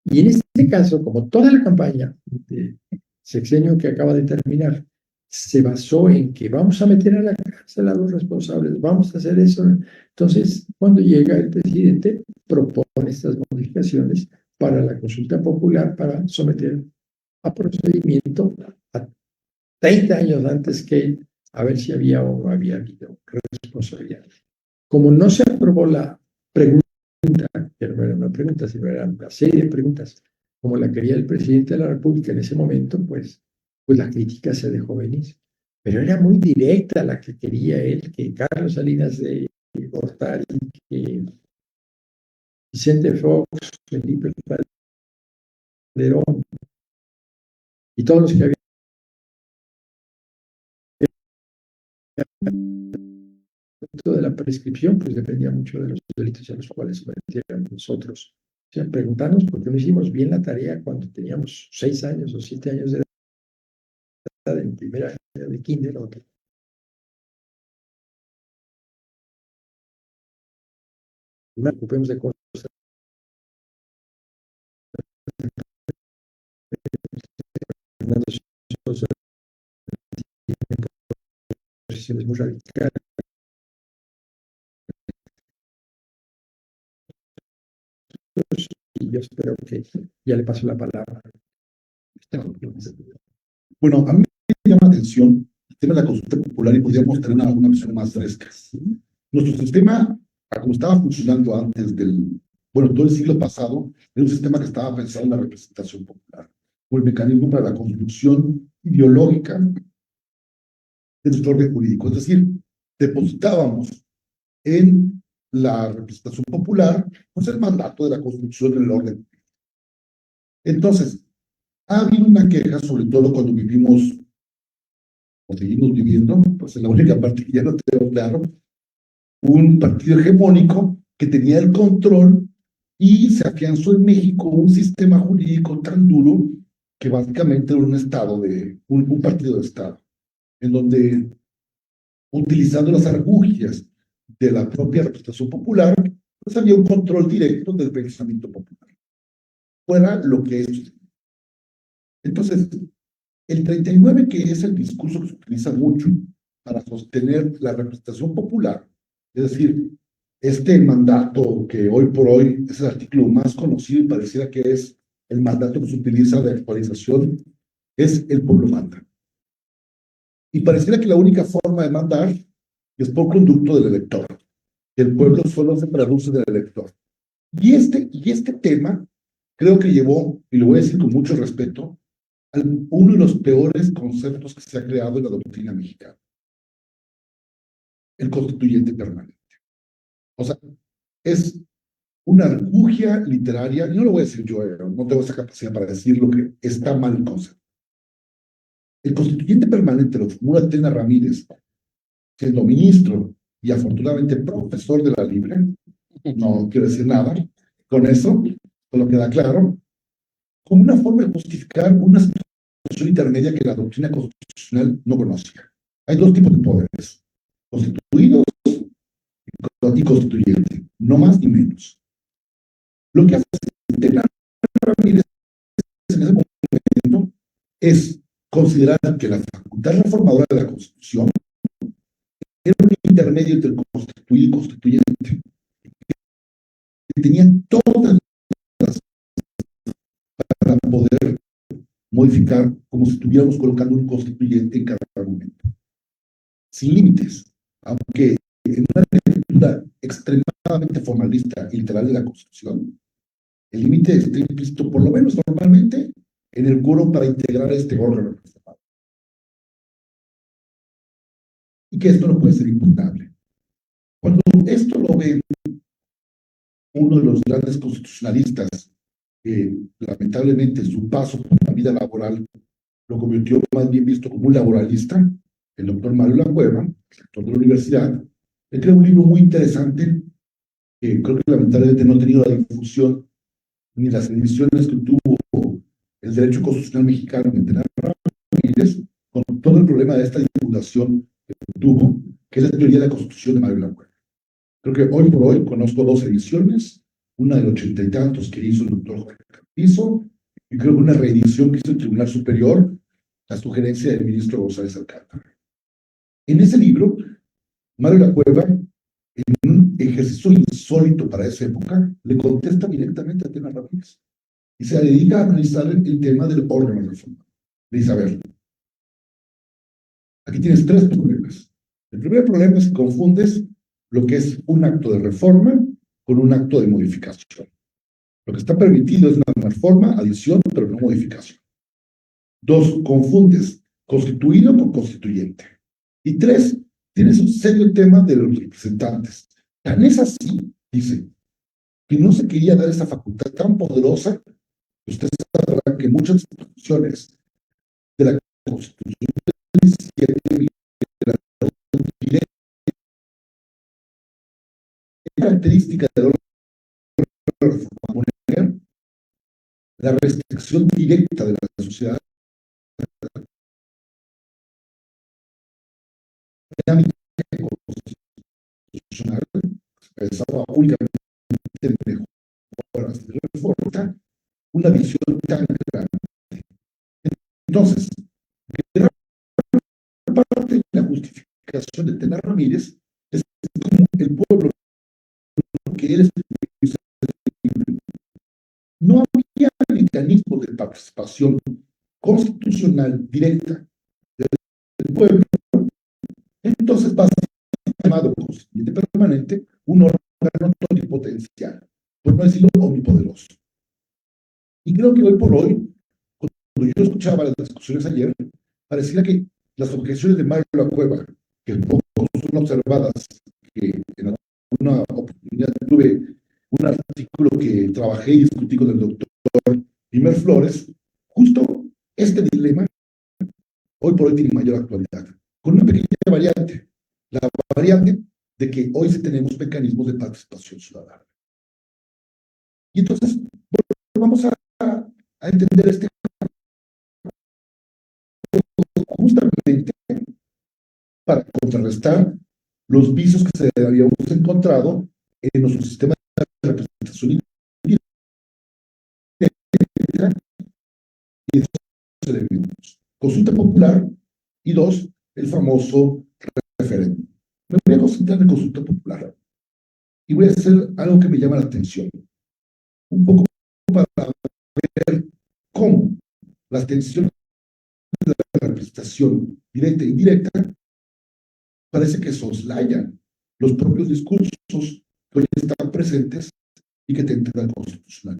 Y en este caso, como toda la campaña de sexenio que acaba de terminar se basó en que vamos a meter a la cárcel a los responsables, vamos a hacer eso. Entonces, cuando llega el presidente, propone estas modificaciones para la consulta popular para someter a procedimiento a 30 años antes que él, a ver si había o no había habido responsabilidad. Como no se aprobó la pregunta, que no era una pregunta, sino era una serie de preguntas, como la quería el presidente de la República en ese momento, pues la crítica se dejó venir. Pero era muy directa la que quería él, que Carlos Salinas de Gortari, que Vicente Fox, Felipe Calderón y todos los que habían de la prescripción, pues dependía mucho de los delitos a los cuales sometíamos nosotros. O sea, preguntarnos por qué no hicimos bien la tarea cuando teníamos 6 años o 7 años de edad en primera año de kinder o que nos ocupemos de cosas posiciones muy radicales. Y yo espero que ya le paso la palabra. Bueno, a mí me llama la atención el tema de la consulta popular y podríamos tener una visión más fresca. Nuestro sistema, como estaba funcionando antes bueno, todo el siglo pasado, era un sistema que estaba pensado en la representación popular, o el mecanismo para la construcción ideológica de nuestro orden jurídico. Es decir, depositábamos en la representación popular, pues el mandato de la construcción del orden. Entonces, ha habido una queja, sobre todo cuando vivimos o seguimos viviendo, pues en la única parte que ya no tengo claro, un partido hegemónico que tenía el control y se afianzó en México un sistema jurídico tan duro que básicamente era un estado un partido de estado, en donde utilizando las argucias de la propia representación popular, pues había un control directo del pensamiento popular, fuera lo que es. Entonces, el 39, que es el discurso que se utiliza mucho para sostener la representación popular, es decir, este mandato que hoy por hoy es el artículo más conocido y pareciera que es el mandato que se utiliza de actualización, es el pueblo manda. Y pareciera que la única forma de mandar es por conducto del elector. El pueblo solo se traduce del elector. Y este tema creo que llevó, y lo voy a decir con mucho respeto, a uno de los peores conceptos que se ha creado en la doctrina mexicana: el constituyente permanente. O sea, es una argucia literaria, y no lo voy a decir yo, no tengo esa capacidad para decir lo que está mal el concepto. El constituyente permanente lo formula Tena Ramírez siendo ministro y afortunadamente profesor de la Libre, no quiero decir nada con eso, solo queda claro, como una forma de justificar una situación intermedia que la doctrina constitucional no conocía. Hay dos tipos de poderes, constituidos y constituyentes, no más ni menos. Lo que hace Tena Ramírez en ese momento es considerar que la facultad reformadora de la Constitución era un intermedio entre el constituido y constituyente, que tenía todas las para poder modificar como si estuviéramos colocando un constituyente en cada momento, sin límites, aunque en una lectura extremadamente formalista y literal de la Constitución, el límite está implícito, por lo menos normalmente, en el quórum para integrar este órgano. Y que esto no puede ser impugnable. Cuando esto lo ve uno de los grandes constitucionalistas, que lamentablemente su paso por la vida laboral lo convirtió más bien visto como un laboralista, el doctor Mario Lacueva, rector de la universidad, él creó un libro muy interesante que creo que lamentablemente no ha tenido la difusión ni las ediciones que tuvo el derecho constitucional mexicano en Tena Ramírez, con todo el problema de esta divulgación que tuvo, que es la teoría de la Constitución de Mario Lacueva. Creo que hoy por hoy conozco dos ediciones, una del 80 y tantos que hizo el doctor Jorge Carpizo, y creo que una reedición que hizo el Tribunal Superior, a sugerencia del ministro González Alcántara. En ese libro, Mario Lacueva, en un ejercicio insólito para esa época, le contesta directamente a Tena Ramírez y se dedica a analizar el tema del órgano de reforma. Le dice, a ver, aquí tienes tres problemas. El primer problema es que confundes lo que es un acto de reforma con un acto de modificación. Lo que está permitido es una reforma, adición, pero no modificación. Dos, confundes constituido con constituyente. Y tres, tienes un serio tema de los representantes. Tan es así, dice, que no se quería dar esa facultad tan poderosa que usted sabrá que muchas instituciones de la Constitución del 17 característica del órgano de reforma monetaria, la restricción directa de la sociedad dinámica constitucional, pensaba únicamente en mejoras de reforma, una visión tan grande. Entonces, gran parte de la justificación de Tena Ramírez es como el pueblo que él es, no había mecanismos de participación constitucional directa del pueblo. Entonces va a ser llamado constituyente permanente un órgano pluripotencial, por no decirlo omnipoderoso. Y creo que hoy por hoy, cuando yo escuchaba las discusiones ayer, pareciera que las objeciones de Mario Lacueva, que poco son observadas, que en alguna oportunidad tuve un artículo que trabajé y discutí con el doctor Pimer Flores, justo este dilema hoy por hoy tiene mayor actualidad, con una pequeña variante, la variante de que hoy sí tenemos mecanismos de participación ciudadana. Y entonces, bueno, vamos a entender este justamente para contrarrestar los vicios que se habíamos encontrado en nuestro sistema de representación indirecta y de dos elementos: consulta popular y dos, el famoso referéndum. Me voy a concentrar en consulta popular y voy a hacer algo que me llama la atención, un poco para ver cómo las tensiones de la representación directa e indirecta parece que soslayan los propios discursos que hoy están presentes y que tendrán constitucionales.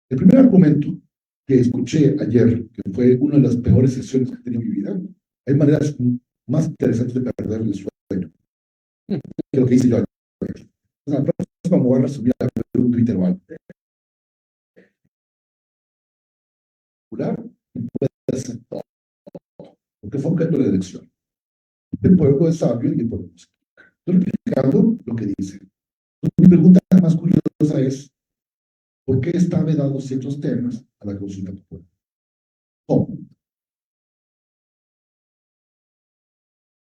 El primer argumento que escuché ayer, que fue una de las peores sesiones que he tenido en mi vida, hay maneras más interesantes de perder el sueño que lo que hice yo ayer. La próxima me voy a resumir a ver un Twitter o algo. Y puede ser todo, porque fue objeto de la elección. El pueblo es sabio y el pueblo no se equivoca. Estoy explicando lo que dice. Entonces, mi pregunta más curiosa es, ¿por qué está vedado ciertos temas a la consulta popular? ¿Cómo?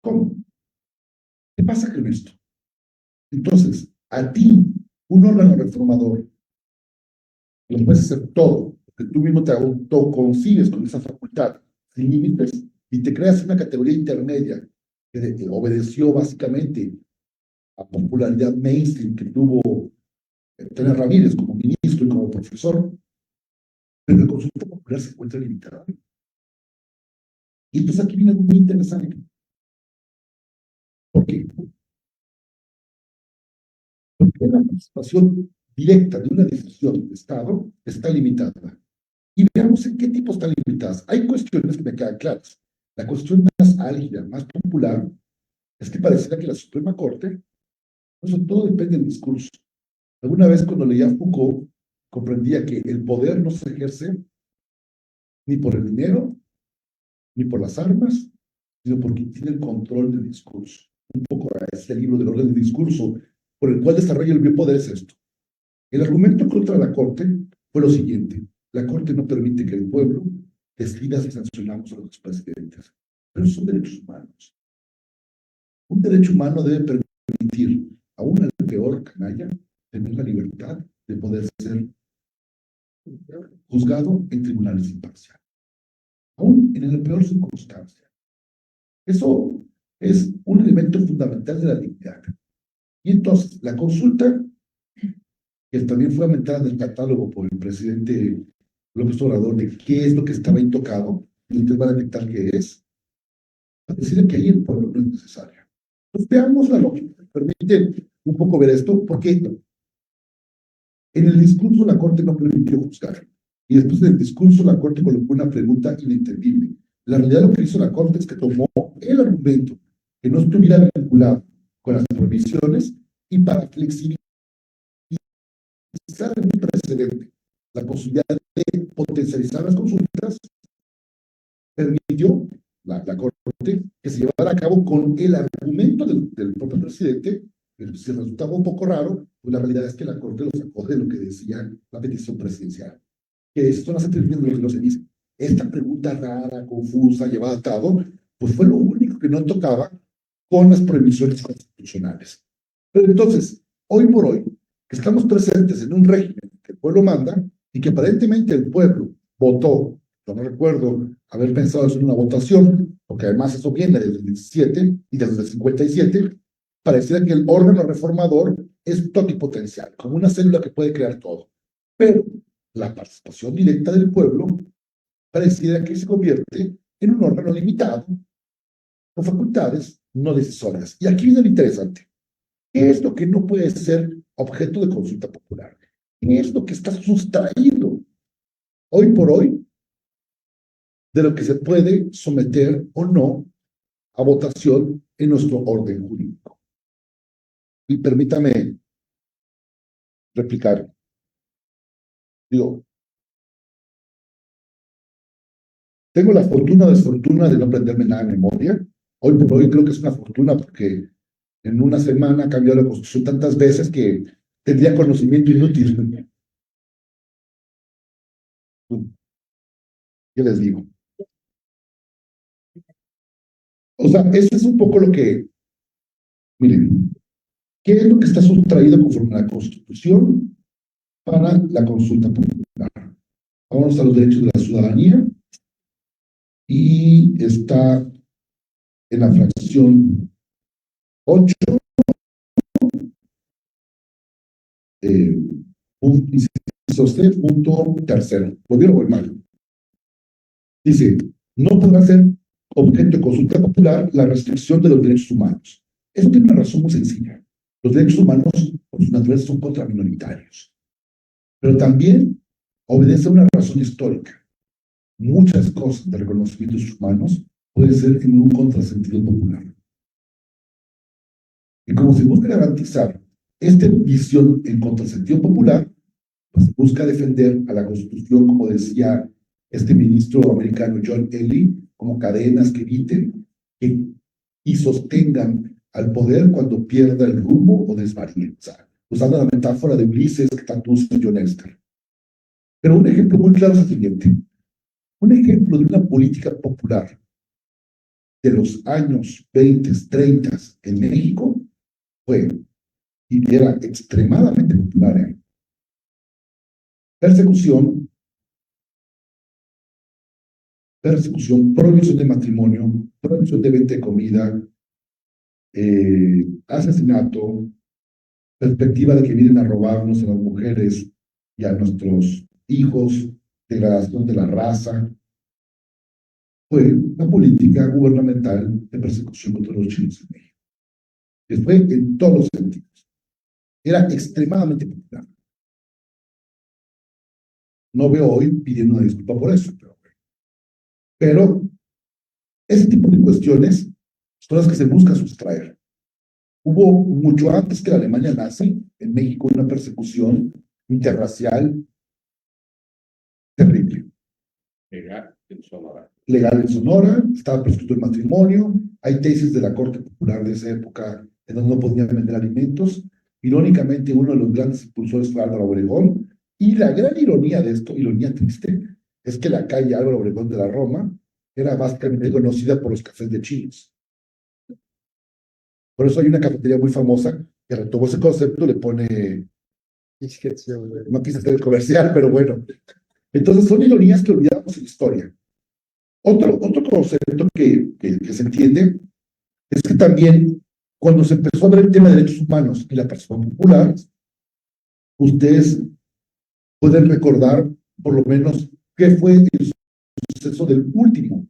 ¿Cómo? ¿Qué pasa con esto? Entonces, a ti, un órgano reformador, lo puedes hacer todo, porque tú mismo te autoconcibes con esa facultad, sin límites, y te creas una categoría intermedia que obedeció básicamente a popularidad mainstream que tuvo Tener Ramírez como ministro y como profesor, pero la consulta popular se encuentra limitada. Y entonces aquí viene algo muy interesante. ¿Por qué? Porque la participación directa de una decisión de Estado está limitada. Y veamos en qué tipo están limitadas. Hay cuestiones que me quedan claras. La cuestión más álgida, más popular, es que pareciera que la Suprema Corte, eso todo depende del discurso. Alguna vez cuando leía a Foucault, comprendía que el poder no se ejerce ni por el dinero, ni por las armas, sino porque tiene el control del discurso. Un poco a este libro del orden del discurso, por el cual desarrolla el biopoder es esto. El argumento contra la Corte fue lo siguiente: la Corte no permite que el pueblo decida si sancionamos a los expresidentes, pero son derechos humanos. Un derecho humano debe permitir, aún al peor canalla, tener la libertad de poder ser juzgado en tribunales imparciales, aún en la peor circunstancia. Eso es un elemento fundamental de la dignidad. Y entonces, la consulta, que también fue aumentada en el catálogo por el presidente López Obrador de qué es lo que estaba intocado, y ustedes van a detectar qué es, para decir que ahí el pueblo no es necesario. Entonces, veamos la lógica. Permiten un poco ver esto, porque en el discurso la Corte no permitió juzgar. Y después del discurso la Corte colocó una pregunta inentendible. La realidad lo que hizo la Corte es que tomó el argumento que no estuviera vinculado con las prohibiciones y para flexibilizar en un precedente la posibilidad de potencializar las consultas, permitió la Corte que se llevara a cabo con el argumento del propio presidente. Si resultaba un poco raro, pues la realidad es que la Corte lo sacó de lo que decía la petición presidencial, que esto no se termina de lo que no se dice. Esta pregunta rara, confusa, llevada a cabo, pues fue lo único que no tocaba con las prohibiciones constitucionales. Pero entonces, hoy por hoy, que estamos presentes en un régimen que el pueblo manda y que aparentemente el pueblo votó, yo no recuerdo haber pensado en una votación, porque además eso viene desde el 17 y desde el 57, pareciera que el órgano reformador es totipotencial, como una célula que puede crear todo. Pero la participación directa del pueblo pareciera que se convierte en un órgano limitado, con facultades no decisorias. Y aquí viene lo interesante. ¿Qué es lo que no puede ser objeto de consulta popular? ¿Qué es lo que está sustraído hoy por hoy de lo que se puede someter o no a votación en nuestro orden jurídico? Y permítame replicar. Digo, tengo la fortuna o desfortuna de no aprenderme nada de memoria. Hoy por hoy creo que es una fortuna porque en una semana cambió la Constitución tantas veces que tendría conocimiento inútil. ¿Qué les digo? O sea, eso es un poco lo que, miren, ¿qué es lo que está sustraído conforme a la Constitución para la consulta popular? Vamos a los derechos de la ciudadanía y está en la fracción 8, inciso C, punto tercero. ¿Volvieron o voy mal? Dice, no podrá ser objeto de consulta popular la restricción de los derechos humanos. Eso tiene una razón muy sencilla. Los derechos humanos, por su naturaleza, son contra minoritarios. Pero también obedece a una razón histórica. Muchas cosas de reconocimientos humanos pueden ser en un contrasentido popular. Y como se busca garantizar esta visión en contrasentido popular, pues se busca defender a la Constitución, como decía este ministro americano John Elly, como cadenas que eviten que y sostengan al poder cuando pierda el rumbo o desvaríe. O sea, usando la metáfora de Ulises que tanto usa John Elster. Pero un ejemplo muy claro es el siguiente. Un ejemplo de una política popular de los años 20, 30 en México fue, y era extremadamente popular, persecución, prohibición de matrimonio, prohibición de venta de comida, asesinato, perspectiva de que vienen a robarnos a las mujeres y a nuestros hijos, degradación de la raza. Fue una política gubernamental de persecución contra los chinos en México. Fue en todos los sentidos. Era extremadamente popular. No veo hoy pidiendo una disculpa por eso, pero ese tipo de cuestiones son las que se busca sustraer. Hubo mucho antes que la Alemania nazi, en México, una persecución interracial terrible. Legal en Sonora, estaba prescrito el matrimonio, hay tesis de la Corte Popular de esa época en donde no podían vender alimentos. Irónicamente, uno de los grandes impulsores fue Álvaro Obregón, y la gran ironía de esto, ironía triste, es que la calle Álvaro Obregón de la Roma era básicamente conocida por los cafés de chinos. Por eso hay una cafetería muy famosa que retomó ese concepto, le pone, no quise hacer el comercial, pero bueno. Entonces son ironías que olvidamos en la historia. Otro concepto que se entiende es que también cuando se empezó a ver el tema de derechos humanos y la participación popular, ustedes pueden recordar por lo menos qué fue el suceso del último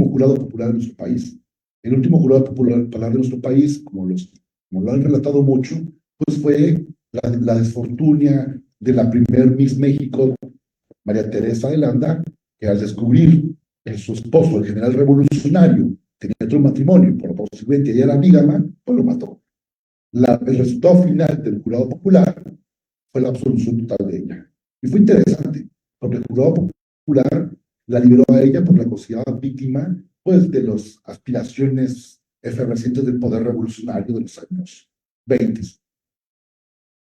jurado popular de nuestro país. El último jurado popular de nuestro país, como lo han relatado mucho, pues fue la desfortunia de la primer Miss México, María Teresa de Landa, que al descubrir que su esposo, el general revolucionario, tenía otro matrimonio, por posiblemente ella era bígama, pues lo mató. El resultado final del jurado popular fue la absolución total de ella. Y fue interesante, porque el jurado popular la liberó a ella porque la consideraba víctima, pues, de las aspiraciones efervescentes del poder revolucionario de los años 20.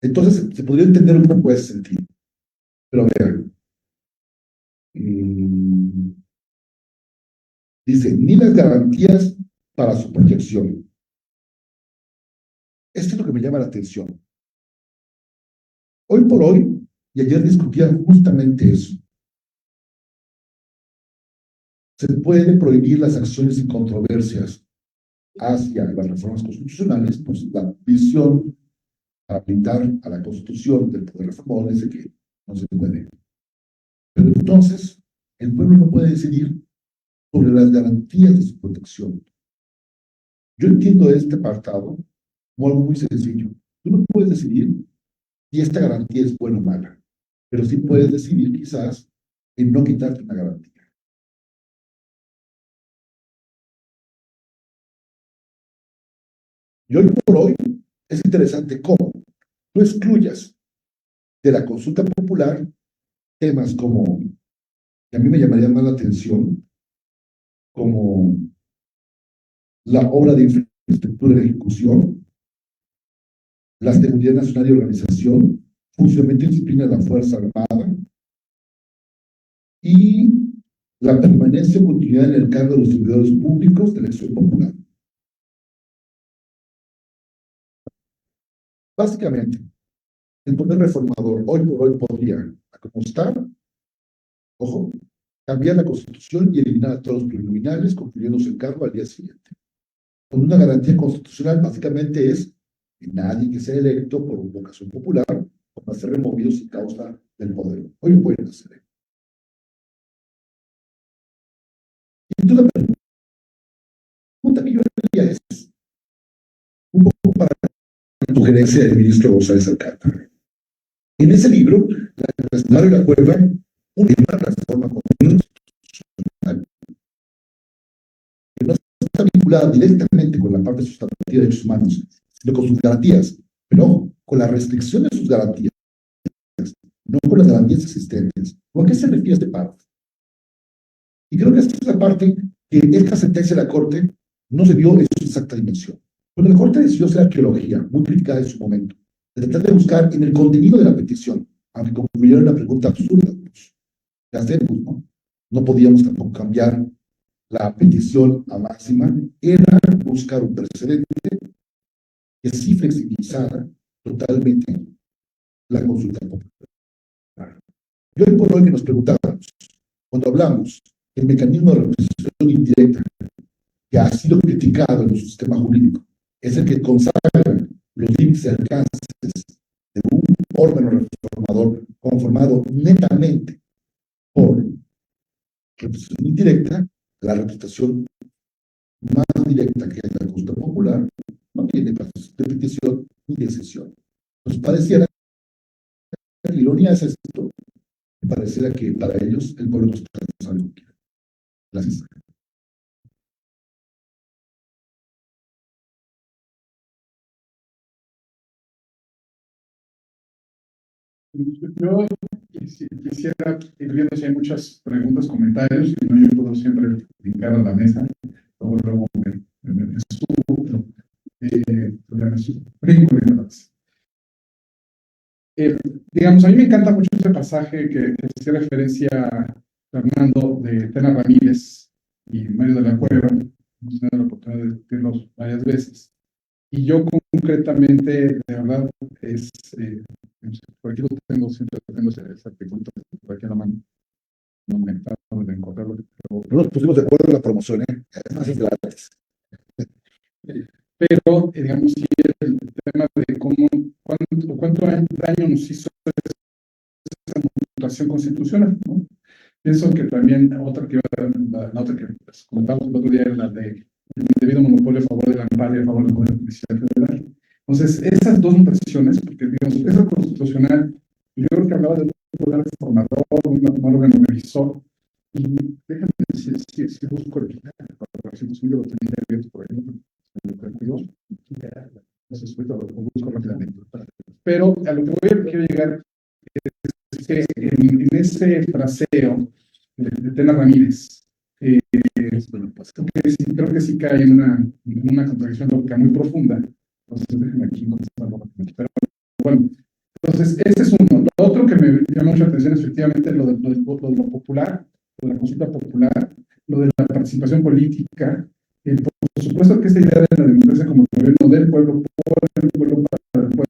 Entonces, se podría entender un poco ese sentido. Pero vean, dice, ni las garantías para su protección. Esto es lo que me llama la atención. Hoy por hoy, y ayer discutían justamente eso, se pueden prohibir las acciones y controversias hacia las reformas constitucionales, pues la visión para aplicar a la Constitución del poder reformador es de que no se puede. Pero entonces, el pueblo no puede decidir sobre las garantías de su protección. Yo entiendo este apartado como algo muy sencillo. Tú no puedes decidir si esta garantía es buena o mala, pero sí puedes decidir quizás en no quitarte una garantía. Y hoy por hoy es interesante cómo tú excluyas de la consulta popular temas como, que a mí me llamaría más la atención, como la obra de infraestructura de ejecución, la seguridad nacional y organización, funcionamiento y disciplina de la Fuerza Armada y la permanencia o continuidad en el cargo de los servidores públicos de elección popular. Básicamente, el poder reformador hoy por hoy podría, como está, ojo, cambiar la Constitución y eliminar a todos los plurinominales, concluyéndose el cargo al día siguiente. Con una garantía constitucional, básicamente es que nadie que sea electo por vocación popular va a ser removido sin causa del poder. Hoy pueden hacer eso. Y entonces la pregunta que yo haría es, un poco para la sugerencia del ministro González Alcántara. En ese libro, la recuerda una reforma constitucional que no está vinculada directamente con la parte sustantiva de derechos humanos, sino con sus garantías, pero ojo, con la restricción de sus garantías, no con las garantías existentes. ¿A qué se refiere este párrafo? Y creo que esta es la parte que esta sentencia de la Corte no se vio en su exacta dimensión. Bueno, la Corte decidió hacer arqueología, muy criticada en su momento, de tratar de buscar en el contenido de la petición, aunque concluyera en una pregunta absurda, pues, ¿qué hacemos, no? No podíamos tampoco cambiar la petición a máxima, era buscar un precedente que sí flexibilizara totalmente la consulta popular. Y hoy por hoy que nos preguntábamos, cuando hablamos del mecanismo de representación indirecta que ha sido criticado en nuestro sistema jurídico, es el que consagra los límites de alcances de un órgano reformador conformado netamente por representación indirecta. La representación más directa, que es la consulta popular, no tiene plazos de petición ni de sesión. Nos pareciera que la ironía es esto, me pareciera que para ellos el pueblo no está algo que quiere. Gracias. Yo quisiera ir viendo si hay muchas preguntas, comentarios, y no, yo puedo siempre brincar a la mesa, luego me subo, brinco de la mesa. Digamos, a mí me encanta mucho ese pasaje que hacía referencia a Fernando de Tena Ramírez y Mario de la Cueva. Hemos tenido la oportunidad de discutirlos varias veces. Y yo concretamente, de verdad, por aquí lo tengo, siempre tengo ese artículo por aquí a la mano. No me tardo de encontrarlo. No nos pusimos de acuerdo en la promoción, es más gratis. Pero, digamos, sí, el tema de cuánto daño nos hizo esa mutación constitucional, ¿no? Pienso que también otra que pues, comentamos el otro día era la de el debido monopolio a favor del amparo y a favor del Poder Judicial Federal. Entonces, esas dos mutaciones, porque digamos, esa constitucional, yo creo que hablaba de un poder reformador, un órgano revisor, y déjame decir, si busco el yo lo tenía abierto por ahí, lo busco rápidamente. Pero a lo que quiero llegar es que en ese fraseo de Tena Ramírez, creo que sí cae en una contradicción lógica muy profunda. Entonces, déjenme aquí contestarlo. Pero bueno, entonces, ese es uno. Lo otro que me llama mucha atención es efectivamente lo de lo popular, lo de la consulta popular, lo de la participación política. Por supuesto que esta idea de la democracia como gobierno del pueblo, por el pueblo, para el pueblo,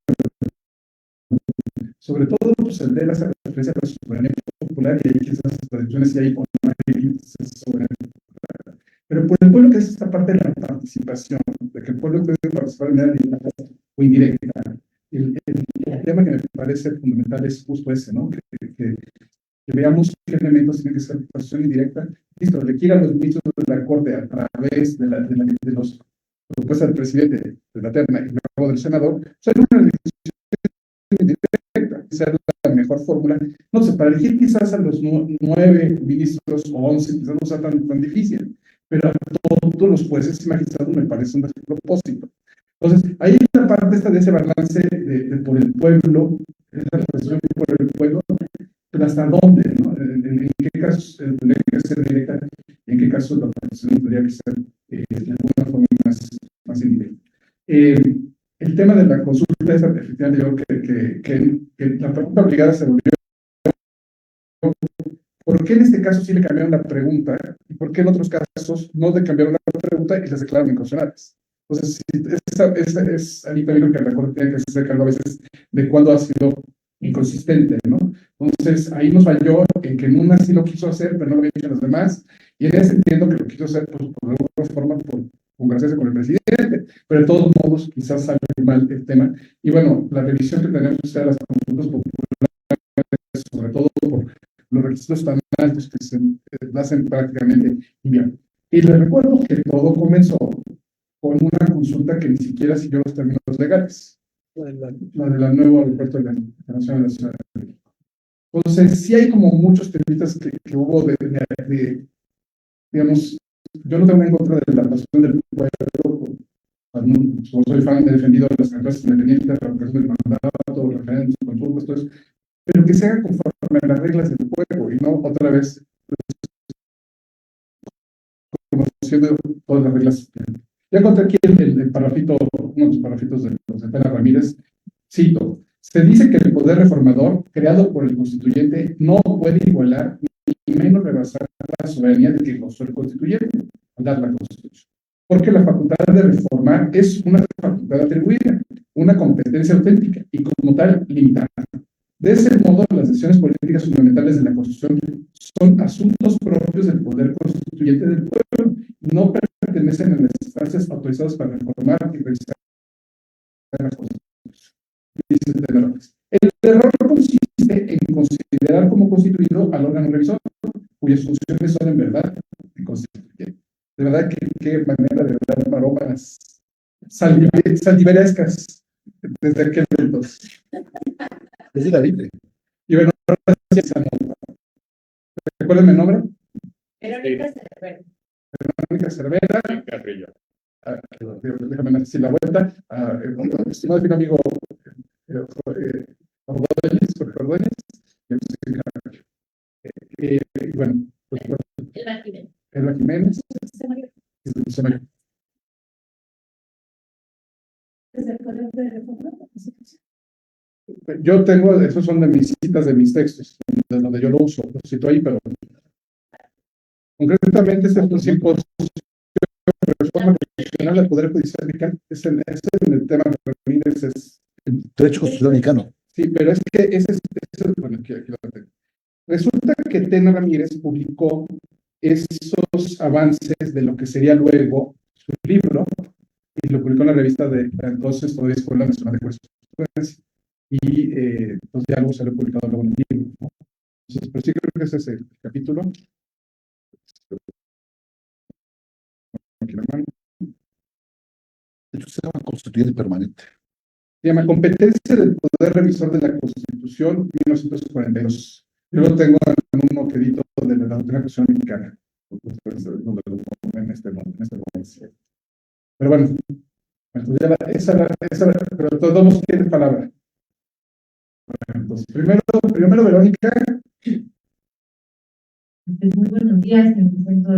sobre todo pues, el de la referencia a la soberanía popular, y ahí quizás las discusiones si hay o no hay límites de soberanía popular. Pero por el pueblo, que es esta parte de la participación, de que el pueblo puede participar de manera directa o indirecta. El tema que me parece fundamental es justo ese, ¿no? Que veamos qué elementos tienen que ser participación indirecta. Listo, requiere a los ministros de la Corte a través de los propuestas del presidente de la terna y luego del senador, hay una elección indirecta, esa es la mejor fórmula. No sé, para elegir quizás a los 9 ministros o 11, quizás no sea tan difícil, pero a todos los jueces y magistrados me parece un despropósito. Entonces, ahí la parte esta de ese balance por el pueblo, esa relación por el pueblo, pero hasta dónde, ¿no? En qué casos tendría que ser directa y en qué casos la participación tendría que ser de alguna forma más indirecta. El tema de la consulta es efectivamente yo creo que la pregunta obligada se volvió ¿por qué en este caso sí le cambiaron la pregunta y por qué en otros casos no le cambiaron la pregunta y las declararon inconstitucionales? Entonces, es ahí también lo que la Corte tiene que hacer cargo a veces de cuándo ha sido inconsistente, ¿no? Entonces, ahí nos falló en que en una sí lo quiso hacer, pero no lo había hecho en los demás, y en ese entiendo que lo quiso hacer pues, por alguna forma, por congraciarse con el presidente, pero de todos modos quizás sale mal el tema. Y bueno, la revisión que tenemos que hacer a las consultas populares, sobre todo por los requisitos tan altos que se hacen prácticamente inviables. Y les recuerdo que todo comenzó con una consulta que ni siquiera siguió los términos legales, la de la nueva aeropuerto internacional de la Ciudad de México. Entonces, sí hay como muchos temitas que hubo digamos, yo no tengo en contra de la pasión del pueblo, como soy fan, he defendido las empresas independientes, la revocación del mandato, referéndums, consultas, todo eso, pero que se haga conforme a las reglas del juego y no otra vez conociendo todas las reglas Ya encontré aquí el parrafito, uno de los parrafitos de José Tena Ramírez. Cito: se dice que el poder reformador creado por el constituyente no puede igualar ni menos rebasar la soberanía de que gozó el constituyente al dar la Constitución. Porque la facultad de reformar es una facultad atribuida, una competencia auténtica y como tal limitada. De ese modo, las decisiones políticas fundamentales de la Constitución son asuntos propios del poder constituyente del pueblo, no pertenecen a las instancias autorizadas para reformar y revisar la Constitución. Dice Tena Ramírez. El error consiste en considerar como constituido al órgano revisor, cuyas funciones son en verdad de constituyente. De verdad que qué manera de dar maromas saldiverescas desde aquel entonces. Es de la libre. Y bueno, gracias a nota. ¿Recuerdan mi nombre? Verónica Cervera. Verónica Cervera. Déjame decir la vuelta. Estimado amigo Jorge Ordóñez, y bueno, pues, Elba Jiménez. José María. Yo tengo, esos son de mis citas, de mis textos, de donde yo lo uso, lo cito ahí, pero concretamente este principio de reforma constitucional al Poder Judicial mexicano es en el tema de Ramírez, es El derecho constitucional mexicano. sí, pero es que ese bueno, aquí lo tengo. Resulta que Tena Ramírez publicó esos avances de lo que sería luego su libro, y lo publicó en la revista de entonces todavía Escuela Nacional de Jurisprudencia, y los diálogos se lo he publicado luego en el libro, ¿no? Entonces, pero sí creo que ese es el capítulo. Aquí la mano. De hecho, se llama constituyente permanente. Se llama Competencia del Poder Revisor de la Constitución, 1942. Yo lo tengo en un moquedito de la doctrina constitucional mexicana, donde lo pongo en este momento. Pero bueno, entonces esa, pero todos tienen palabra. Bueno, entonces, primero Verónica. Muy buenos días, me presento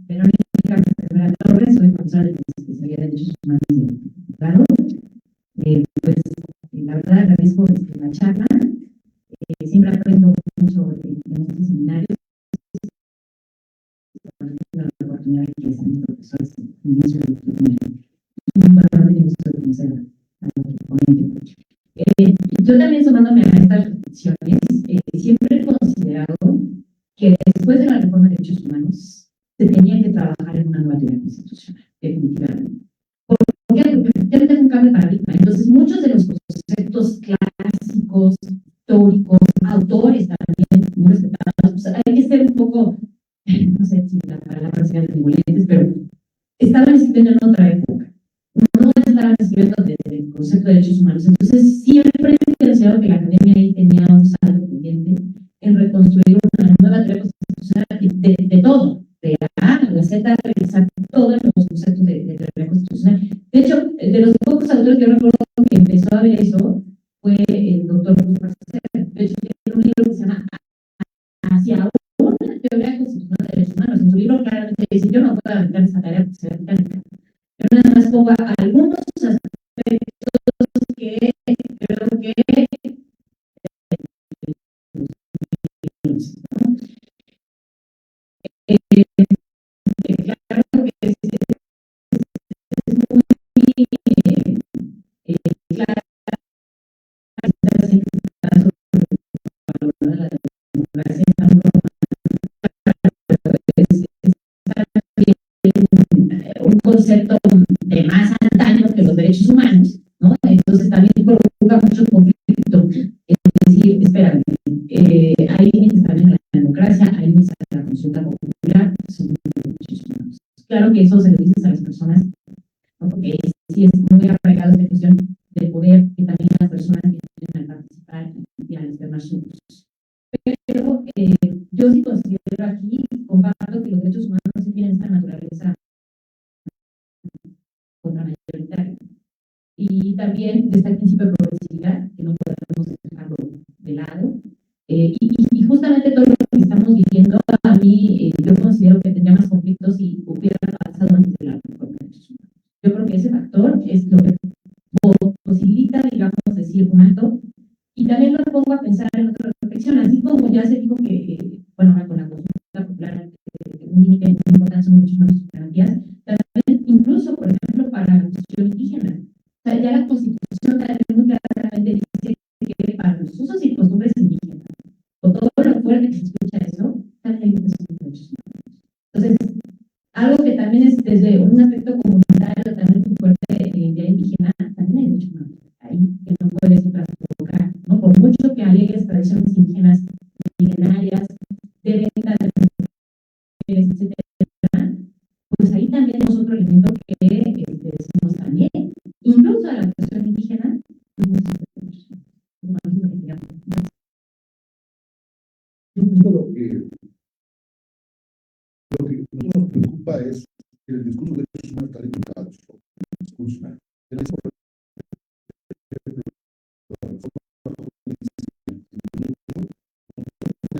Verónica Cervera Torres, soy profesora de la especialidad de Derechos Humanos de Claro. Pues la verdad agradezco la charla, siempre aprendo mucho en estos seminarios, la oportunidad de que sean profesores en inicio de un valor de gusto de conocer a los ponentes. Yo también sumándome a estas reflexiones, siempre he considerado que después de la reforma de derechos humanos se tenía que trabajar en una nueva teoría constitucional, definitivamente. ¿Por qué? Porque ya es un cambio de paradigma. Entonces, muchos de los conceptos clásicos, históricos, autores también muy respetados, pues hay que ser un poco, no sé si la palabra sea benevolentes, pero estaban escribiendo en otra época. No estaban escribiendo desde el concepto de derechos humanos. Entonces, siempre he considerado que la academia ahí tenía un salto pendiente en reconstruir una nueva teoría constitucional de todo, de la A a la Z, revisar todos los conceptos de teoría constitucional. De hecho, de los pocos autores que yo recuerdo que empezó a ver eso fue el doctor Cruz Marcel. De hecho, tiene un libro que se llama Hacia una teoría constitucional de derechos humanos. En su libro claramente dice: yo no puedo aventar esa tarea porque será titánica. Pero nada más pongo algunos aspectos que creo que claro que es muy claro la democracia un concepto de más antaño que los derechos humanos, ¿no? Entonces también provoca mucho conflicto. Es decir, espérame, hay límites también a la democracia, hay límites a la consulta popular, son derechos humanos. Claro que eso se lo dices a las personas, ¿no? Porque sí es muy arraigado esta cuestión del poder que también las personas tienen al participar y al externar sus usos. Pero yo sí considero aquí, comparto que los derechos humanos sí tienen esta naturaleza contramayoritaria. Y también está el principio de progresividad, que no podemos dejarlo de lado. Y justamente todo lo que estamos viviendo, a mí, yo considero que tendría más conflictos si hubiera pasado antes de la reforma de derechos humanos. posibilita, digamos, decir un alto. Y también lo pongo a pensar en otra reflexión, así como ya se dijo que, bueno, con la consulta popular, un límite muy importante son derechos humanos y garantías, también incluso, por ejemplo, para la cuestión indígena. O sea, ya la Constitución también muy claramente dice que para los usos y costumbres indígenas, con todo lo fuerte que se escucha eso, también hay limitaciones de derechos humanos. Entonces, algo que también es desde un aspecto comunitario también muy fuerte de identidad indígena, también hay derechos humanos ahí que no puedes trastocar, ¿no? Por mucho que alegues tradiciones indígenas milenarias, de venta de mujeres, etcétera, pues ahí también es otro elemento que decimos también. Incluso a la cuestión indígena, no es lo que nos preocupa es que el discurso de derechos humanos está limitado. El discurso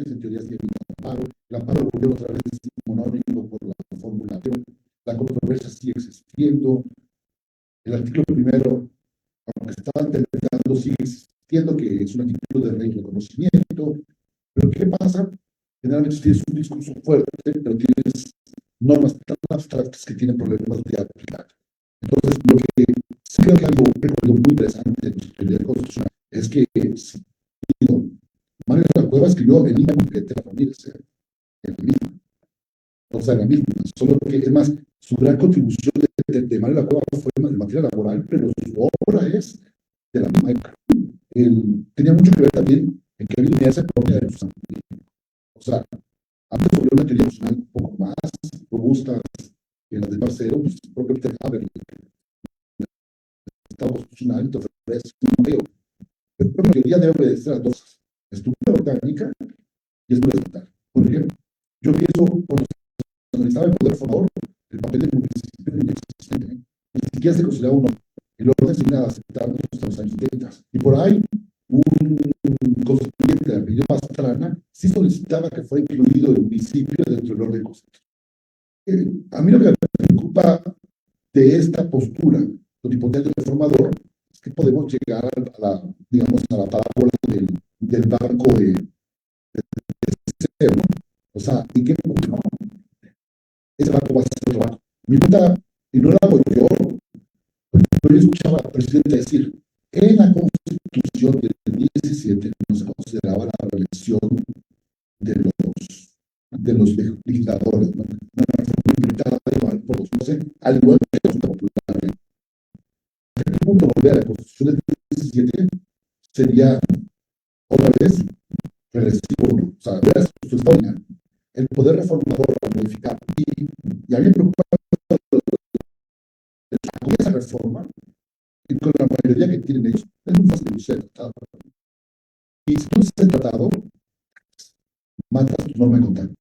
en teoría sí evita el amparo volvió otra vez monónico por la formulación, la controversia sigue existiendo, el artículo primero, aunque se estaba interpretando, sigue existiendo, que es un artículo de reconocimiento, pero ¿qué pasa? Generalmente tienes un discurso fuerte, pero tienes normas tan abstractas que tienen problemas de aplicar. Entonces, lo que sí creo que algo muy interesante en nuestra teoría constitucional es que, digo, Mario de la Cueva escribió en línea completa la familia, en la misma, o sea, en la misma, solo que es más, su gran contribución de Mario de la Cueva fue en materia laboral, pero su obra es de la misma época. Tenía mucho que ver también en que había una idea propia de los amigos. O sea, antes sobre una teoría emocional un poco más robusta que las de Marcelo, pues propiamente Haber, el Estado constitucional, entonces no veo. Pero la teoría debe obedecer a dos cosas: estructura orgánica y estructura estatal. Por ejemplo, yo pienso, cuando se analizaba el poder formador, el papel del municipio era inexistente. Ni siquiera se consideraba uno. El orden se iba aceptando hasta los años 70. Y por ahí, un constituyente de apellido Pastrana sí solicitaba que fuera incluido el municipio dentro del orden constitucional. A mí lo que me preocupa de esta postura con hipotético reformador es que podemos llegar a la, digamos, a la parábola del barco de Teseo, ¿no? O sea, ¿en qué punto ese barco va a ser otro barco? Mi pregunta, y no la hago yo, pero yo escuchaba al presidente decir: en la Constitución del 17 no se consideraba la reelección de los legisladores, ¿no? Por los 12, al igual que los populares. ¿En qué punto volver a la Constitución del 17 sería otra vez regresivo, ¿no? O sea, ver su historia, el poder reformador para modificar. Y a mí me preocupa con esa reforma y con la mayoría que tienen ellos, es muy fácil usar el tratado. Y si tú usas el tratado, matas tu norma de contacto.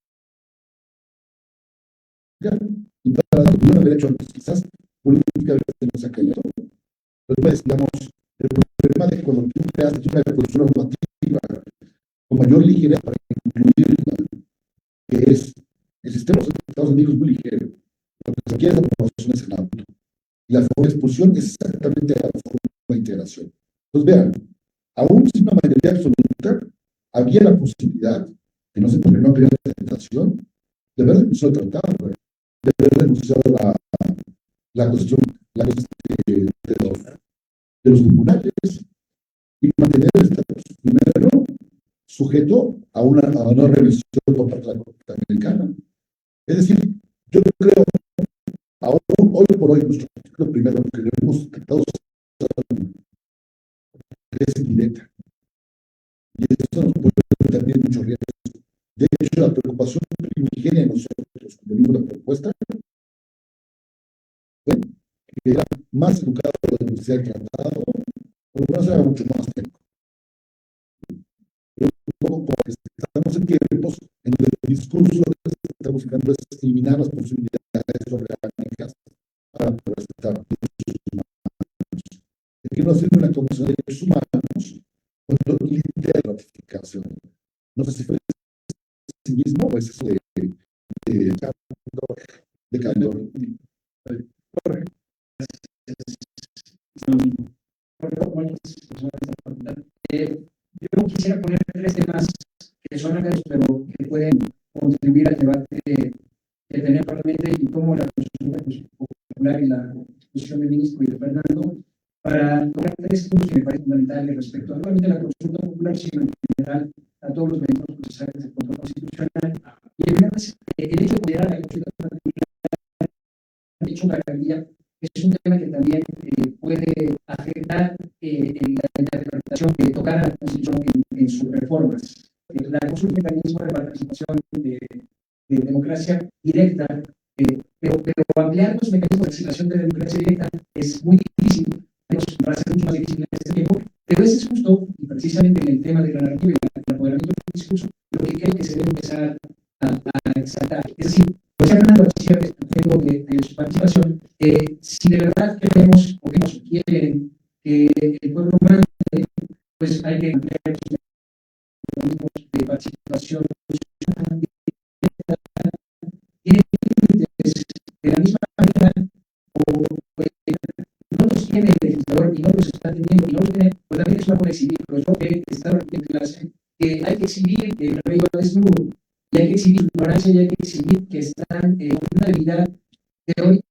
Y para dar un derecho antes, quizás políticamente no se ha caído. Entonces, digamos, el problema de cuando tú creas una disposición normativa con mayor ligereza para incluirla, que es el sistema de los Estados Unidos muy ligero, lo que se requiere es la aprobación del Senado. Y la forma de expulsión es exactamente la forma de integración. Entonces, vean, aún sin una mayoría absoluta, había la posibilidad, que no sé por qué no había la tentación, de haber denunciado el tratado, de haber denunciado la cuestión de los tribunales y mantener el estatus primero sujeto a una revisión por parte de la Corte Americana. Es decir, yo creo, aún, hoy por hoy, nuestro artículo primero, que lo hemos tratado es indirecta. Y esto nos puede también mucho riesgo. De hecho, la preocupación primigenia de nosotros, cuando vimos la propuesta, fue que era más educado a la Universidad del Tratado, por lo menos era mucho más técnico. Pero un poco porque estamos en tiempos en donde el discurso que estamos buscando es eliminar las posibilidades orgánicas para presentar derechos humanos. ¿De qué nos sirve una Comisión de Derechos Humanos cuando limita la ratificación? No sé si fue sí mismo o es eso de calor. Yo quisiera poner tres temas que son acá, pero que pueden contribuir al debate que tenemos actualmente y cómo la consulta popular y la discusión del ministro y de Fernando para tocar tres puntos que me parecen fundamentales respecto no solamente a la consulta popular, sino en general a todos los métodos procesales de control constitucional. Y el primero es el hecho de considerar la consulta popular, el hecho de la alcaldía, es un tema que también puede afectar la interpretación de tocar a la Constitución en sus reformas. La consulta es un mecanismo de participación de democracia directa, pero ampliar los mecanismos de participación de democracia directa es muy difícil, va a ser mucho más difícil en este tiempo, pero ese es justo, y precisamente en el tema de la narrativa y el apoderamiento del discurso, lo que creo que se debe empezar a exaltar. Es decir, pues Fernando decía de su participación, si de verdad queremos o queremos quieren que el pueblo mande, pues hay que ampliar los mecanismos de participación de la misma manera o no los tiene el legislador y no los está teniendo y no los tiene, pues también es una buena exhibir, pero yo que estaba en clase que hay que exhibir el rey desnudo y hay que exhibir su ignorancia y hay que exhibir que están en una habilidad teórica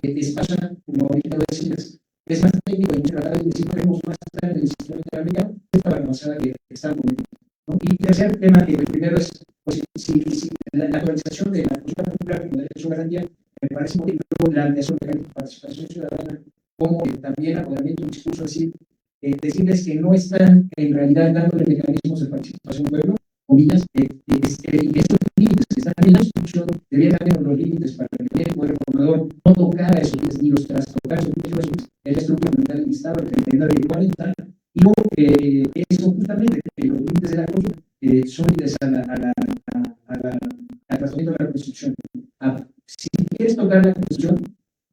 espasa, como ahorita lo decías, es más técnico y tratar de decir queremos más estar en el sistema interamericano, esta barrabasada que están cometiendo. ¿No? Y tercer tema, el primero es pues, si la actualización de la consulta popular como derecho a garantía me parece muy bien la ampliación de la participación ciudadana, como también apoderamiento del discurso, decirles que no están en realidad dándole mecanismos de participación al pueblo, comillas, y estos límites que están en la instrucción deberían haber los límites para que el poder formador no tocara esos límites ni los trastocara esos límites, es la estructura fundamental del Estado, el 39 y el 40, y luego eso justamente, que los límites de la consulta son límites al tratamiento de la Constitución. Si quieres tocar la Constitución,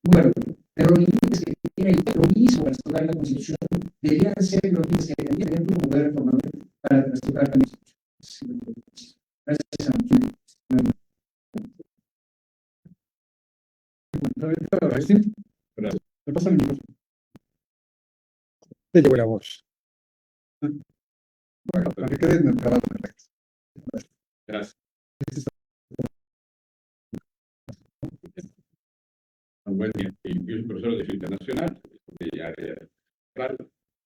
bueno, pero los límites que tiene lo mismo para tocar la Constitución deberían ser los límites que tiene tu poder formador para trastocar la Constitución. Gracias a ¿Me pasa el micrófono? Te llevo la voz. Bueno, para que quede en el canal perfecto. Gracias. Buen día. Yo soy profesor de Derecho Internacional, de área claro,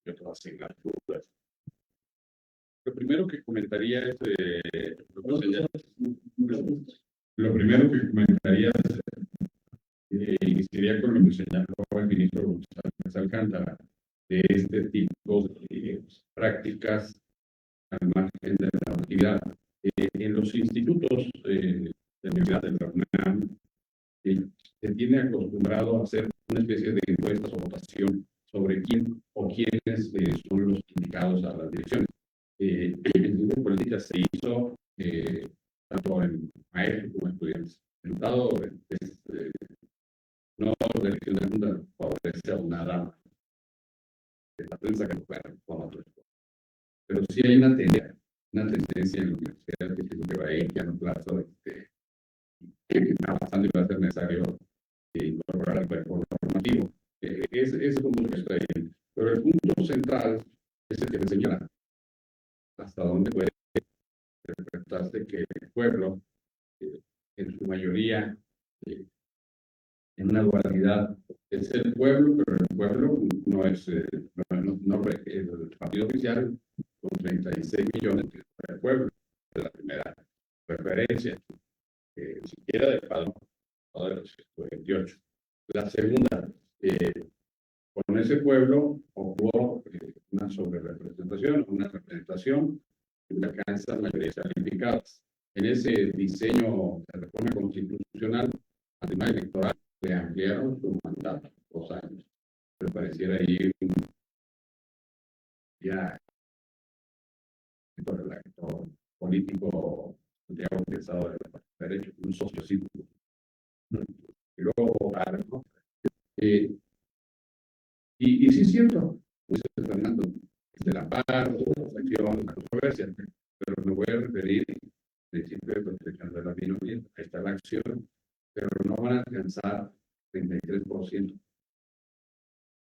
y otras asignaturas. Lo primero que comentaría es, iniciaría con lo que señaló el ministro González Alcántara, de este tipo de prácticas al margen de la actividad. En los institutos de la Universidad de la UNAM, se tiene acostumbrado a hacer una especie de encuestas o votación sobre quién o quiénes son los indicados a las direcciones. En ciencias políticas se hizo tanto en maestros como en estudiantes. El resultado no de elección de junta favorece a una dama. La prensa que no puede con otros. Pero sí hay una tendencia en la universidad que creo que va a ir ya en un plazo que está pasando y va a ser necesario incorporar al cuerpo normativo. Es como lo que está ahí. Pero el punto central es el que me señala hasta dónde puede interpretarse que el pueblo, en su mayoría, en una dualidad, es el pueblo, pero el pueblo no es el partido oficial con 36 millones del pueblo, de la primera referencia, ni siquiera del padrón de los 128. La segunda, con ese pueblo hubo una sobrerepresentación, una representación que alcanza mayorías calificadas. En ese diseño de reforma constitucional, al tema electoral, le ampliaron su mandato 2 años. Me pareciera ahí ya el actor político Santiago Pesado de derecho, un socio círculo. Y luego, ¿no? Y sí es cierto, pues Fernando, de la paz, de la acción, la controversia, pero me voy a referir al principio de protección de la minoría. Ahí está la acción, pero no van a alcanzar 33%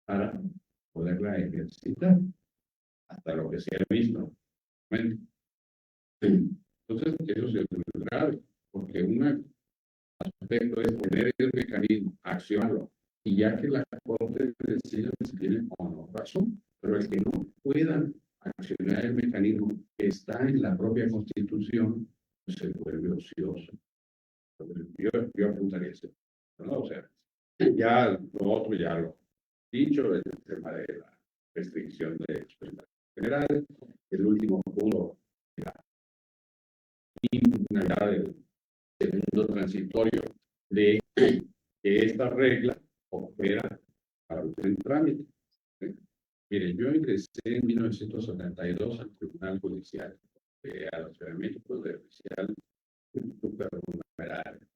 para poderla ejercitar, hasta lo que se ha visto. Bueno, entonces, eso es muy grave, porque un aspecto es poner el mecanismo, accionarlo, y ya que la Corte decida si tiene o no razón, pero el que no puedan accionar el mecanismo que está en la propia Constitución, pues se vuelve ocioso. Yo apuntaría eso, ¿no? O sea, ya lo otro ya lo he dicho, el tema de la restricción de expresiones generales, el último punto, la impugnación del segundo transitorio de que esta regla opera para el trámite. Mire, yo ingresé en 1972 al Tribunal Judicial, a la Ciudad de México, de oficial supernumerario.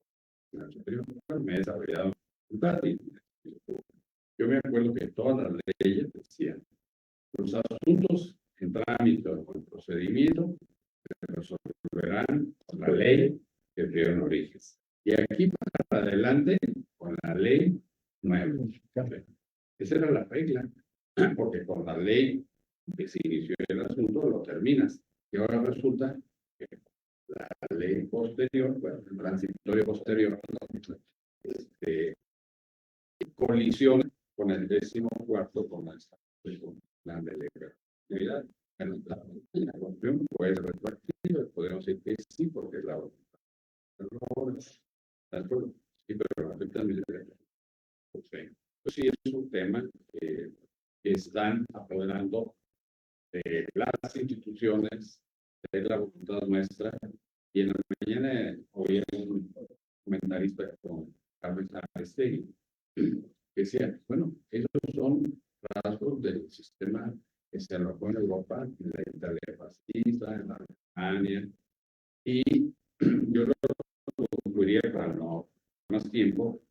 Me he desarrollado. Yo me acuerdo que todas las leyes decían, los asuntos en trámite o en procedimiento se resolverán con la ley que dio en origen. Y aquí para adelante, con la ley nueva. Esa era la regla, porque con la ley que se inició el asunto lo terminas. Y ahora resulta que la ley posterior, bueno, el transitorio posterior, colisiona con el 14º con el plan de legalidad. La cuestión puede ser retroactiva, podemos decir que sí, porque es la voluntad. ¿De acuerdo? Sí, pero afecta a mi derecho. Pues sí, es un tema que están apoderando de las instituciones, de la voluntad nuestra. Y en la mañana oí un comentarista con Carmen Aristegui que decía, bueno, esos son rasgos del sistema que se alojó en Europa, en la Italia fascista, en la Alemania, y yo lo concluiría para no más tiempo,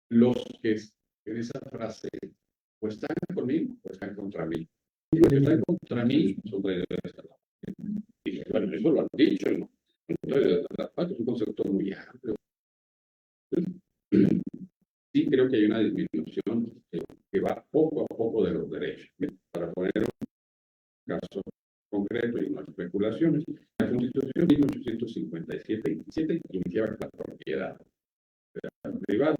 los que en esa frase pues están conmigo o están contra mí. Y los que están contra mí son traidores de la patria. Y bueno, eso lo han dicho, ¿no? Entonces, la patria es un concepto muy amplio. Sí creo que hay una disminución que va poco a poco de los derechos. Para poner un caso concreto y no especulaciones, la Constitución de 1857 iniciaba la propiedad privada.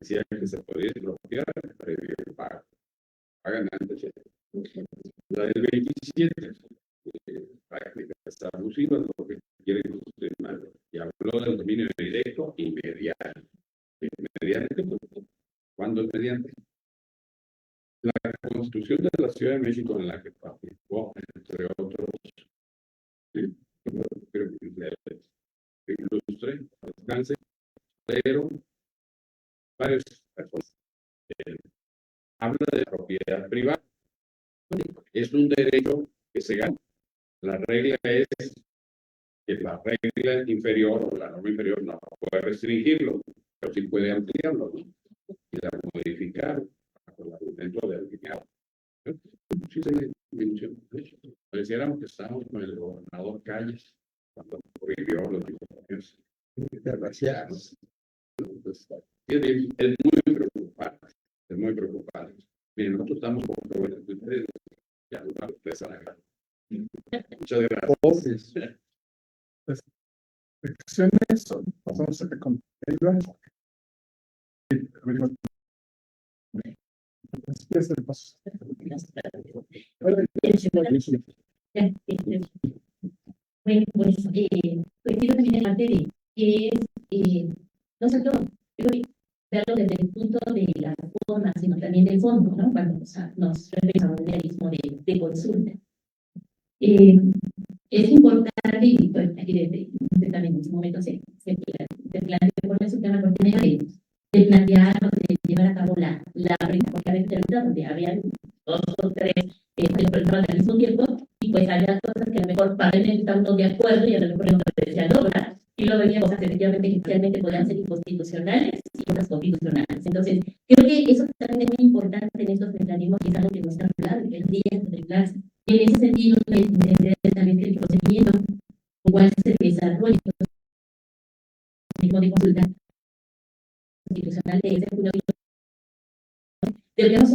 Decía que se podía expropiar previo pago. Pagan antes. La del 27, prácticas abusivas, porque quieren construir mal. Y habló del dominio directo inmediato. Mediante, ¿cuándo es mediante? La Constitución de la Ciudad de México, en la que participó, entre otros, creo que ilustre, alcance, pero varios habla de propiedad privada. Es un derecho que se gana. La regla es que la regla inferior o la norma inferior no puede restringirlo, pero sí puede ampliarlo, ¿no? Y la modificar dentro del alineado. Sí, se disminución. Pareciéramos que estamos con el gobernador Calles cuando prohibió los diputados. Gracias. Es muy preocupante. Es muy preocupante. Miren, nosotros estamos con jóvenes de ustedes. Ya una sorpresa la gran. Muchas gracias. Reflexiones, pasamos a la competitiva. Bueno, pues coincido también en parte de que es no solo verlo desde el punto de la forma, sino también del fondo, ¿no? Cuando nos referimos a un mecanismo de consulta. Es importante, y bueno, aquí también en este momento se plantea por su tema de plantear o de llevar a cabo la pregunta donde había 2 o 3 personas al mismo tiempo, y pues había cosas que a lo mejor probablemente estamos de acuerdo y a lo mejor no se logra, y luego había cosas efectivamente que inicialmente podían ser inconstitucionales y otras constitucionales. Entonces, creo que eso también es muy importante en estos mecanismos, y es algo que nos está hablando, que el día de clase. En ese sentido, entender también que el procedimiento, igual se desarrolla de consulta constitucional de ese punto, deberíamos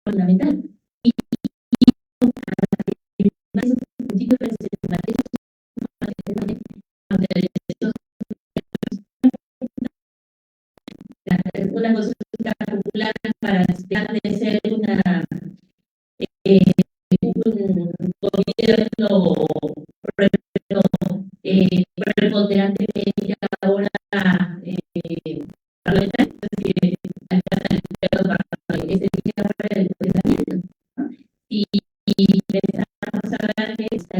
fundamental. Y esos principios preservativos una consulta popular para dejar de ser un gobierno preponderantemente ahora parlamentario, y empezamos a hablar de esta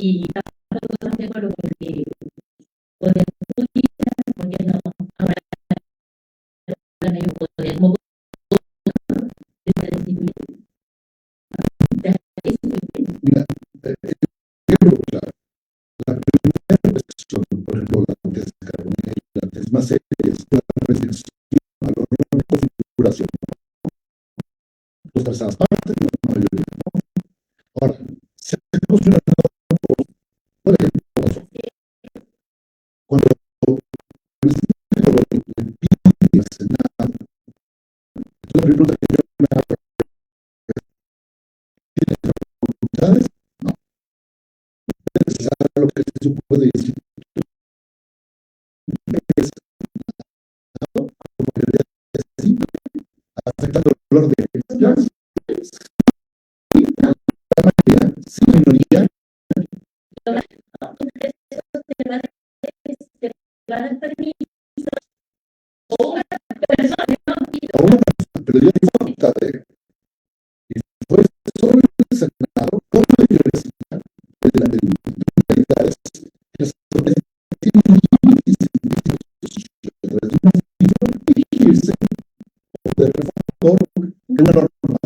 y tampoco estamos de acuerdo porque poder porque no ahora poder como Mira, yo creo que la primera reflexión, por ejemplo, la descarbonización, es más seria, es una reflexión a la configuración. Dos terceras partes, la mayoría, ¿no? Ahora, se ha construido, por ejemplo, cuando el Senado le pide al Senado, entonces la pregunta que yo me hago, ¿tiene facultades? No. Es lo que se puede decir. Afectando el olor de la mayoría, sin minoría. O una persona, pero ya hay facultad y fue solo el Senado con mayoría de la militares que las autoridades tienen límites de una función de dirigirse o de reformador de una norma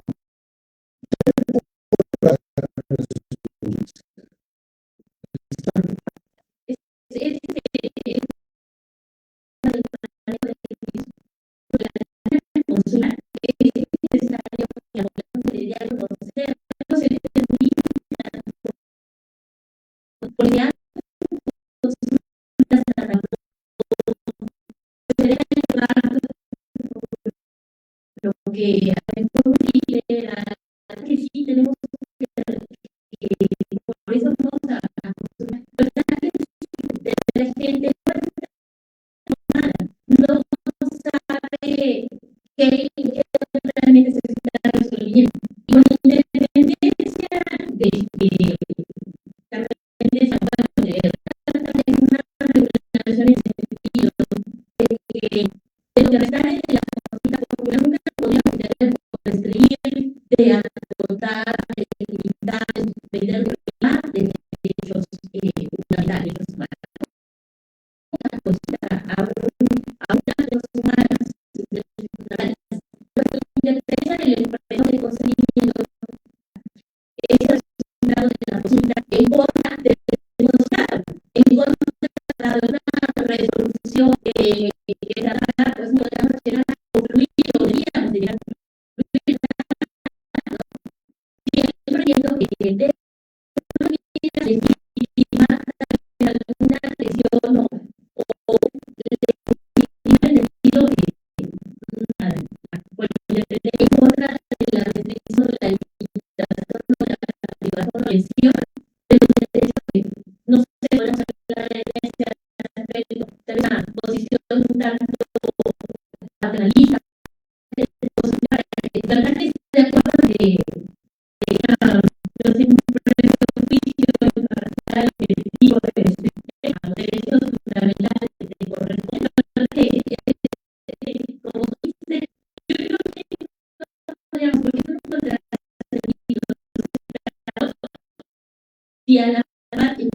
lo que que sí tenemos que por eso vamos a la gente no sabe qué realmente se está resolviendo. Y con independencia de de lo que rescate de la consulta popular nunca podríamos tener de agotar, de limitar, de derechos fundamentales una consulta a una persona interpreta el proceso de consentimiento es el resultado de la consulta en contra de una resolución que pues no deberíamos concluir o deberíamos llegar de legitimar alguna lesión o legitimar el estilo en contra de la restricción de la limitación de la privación o lesión de los derechos no se podemos hablar en este aspecto de una posición un tanto paternalista de acuerdo de los tipo de derechos fundamentales que corresponden como dice, yo creo que podríamos, porque no encontrar y a la parte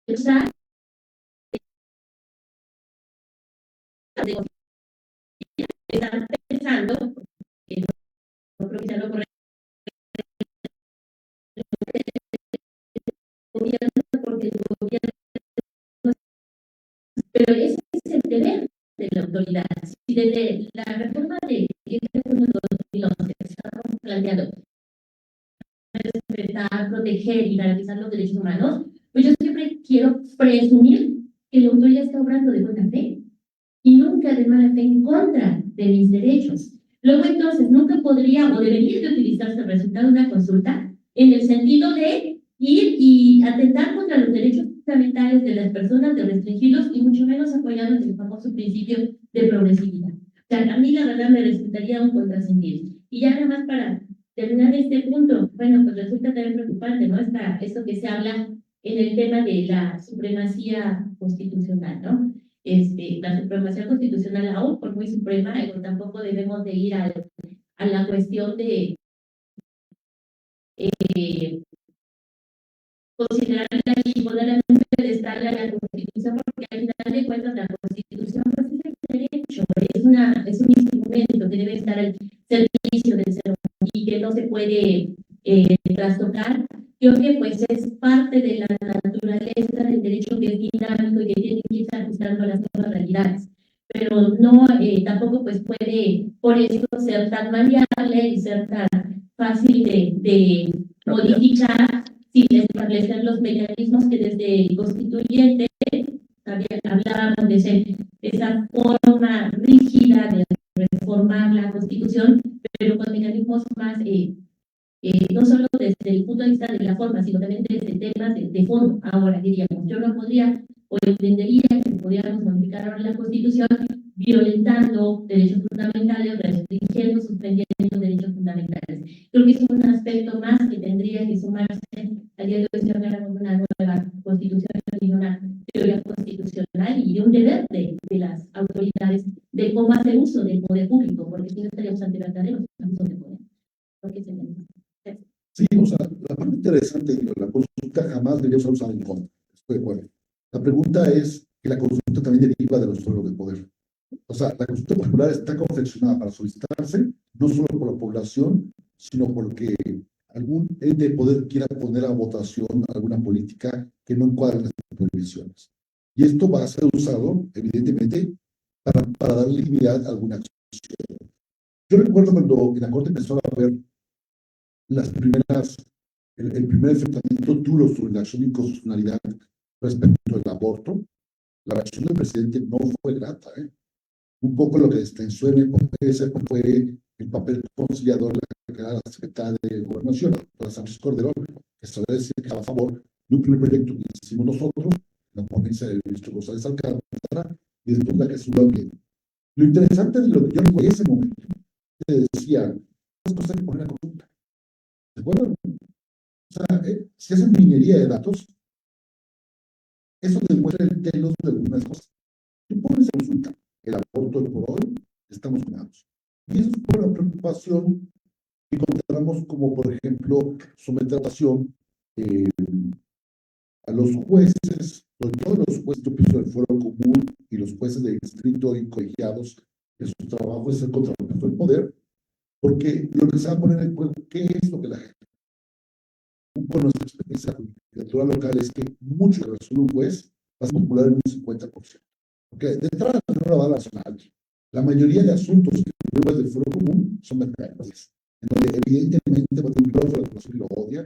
usar están pensando que no creo que sea lo correcto porque el gobierno pero ese es el deber de la autoridad. Si desde la reforma de 2011 estamos planteando respetar, proteger y garantizar los derechos humanos, pues yo siempre quiero presumir que el autor ya está obrando de buena fe y nunca de mala fe en contra de mis derechos. Luego entonces nunca podría o debería de utilizarse el resultado de una consulta en el sentido de ir y atentar contra los derechos fundamentales de las personas, de restringirlos y mucho menos apoyando el famoso principio de progresividad. O sea, a mí la verdad me resultaría un contrasentido. Y ya nada más para terminar este punto, bueno, pues resulta también preocupante, ¿no? Esto que se habla en el tema de la supremacía constitucional, ¿no? La supremacía constitucional aún por muy suprema, pero tampoco debemos de ir a la cuestión de considerarla y ponerla en un pedestal a la Constitución, porque al final de cuentas la Constitución pues, es el derecho, es un instrumento que debe estar al servicio del ser humano y que no se puede trastocar. Creo que pues es parte de la naturaleza del derecho que es dinámico y que tiene que irse ajustando a las nuevas realidades. Pero no, tampoco pues puede por eso ser tan maleable y ser tan fácil de modificar sin establecer los mecanismos que desde el constituyente también hablábamos de esa forma rígida de reformar la Constitución, pero con mecanismos más no solo desde el punto de vista de la forma, sino también desde temas de fondo. Ahora diríamos, yo no podría o entendería que podríamos modificar ahora la Constitución violentando derechos fundamentales, restringiendo, suspendiendo derechos fundamentales. Creo que es un aspecto más que tendría que sumarse al día de hoy si habláramos de una nueva Constitución y de una teoría constitucional y de un deber de las autoridades de cómo hacer uso del poder público, porque si no estaríamos ante verdaderos abusos de poder. Porque se Sí, o sea, la parte interesante de la consulta jamás debería ser usada en contra. Estoy de acuerdo. La pregunta es que la consulta también deriva de los suelos de poder. O sea, la consulta popular está confeccionada para solicitarse no solo por la población, sino porque algún ente de poder quiera poner a votación alguna política que no encuadre en las prohibiciones. Y esto va a ser usado, evidentemente, para dar legitimidad a alguna acción. Yo recuerdo cuando en la Corte empezó a haber el primer enfrentamiento duro sobre la acción de inconstitucionalidad respecto al aborto, la reacción del presidente no fue grata. Un poco lo que extensó en ese fue el papel conciliador de la secretaria de Gobernación, la Sánchez Cordero, que se decir que estaba a favor de un primer proyecto que hicimos nosotros, la ponencia del ministro González Alcántara, y después la que subió bien. Lo interesante de lo que yo en ese momento decía, es cosas que poner a consulta. ¿De acuerdo? O sea, si hacen minería de datos, eso demuestra el telos de algunas cosas. Tú pones a consulta el aborto hoy por hoy, estamos ganados. Y eso es por la preocupación que encontramos como, por ejemplo, someter a votación a los jueces, sobre todo los jueces del Foro Común y los jueces de distrito y colegiados, que su trabajo es el contrapeso del poder, porque lo que se va a poner en juego, ¿qué es lo que la gente? Un poco nuestra experiencia cultural local es que mucho que resuelve un juez va a popular en un 50%. Porque de entrada no la va a nacional. La mayoría de asuntos que luego del Foro Común son mercantiles, en donde evidentemente va a tener un brazo de la población y lo odia,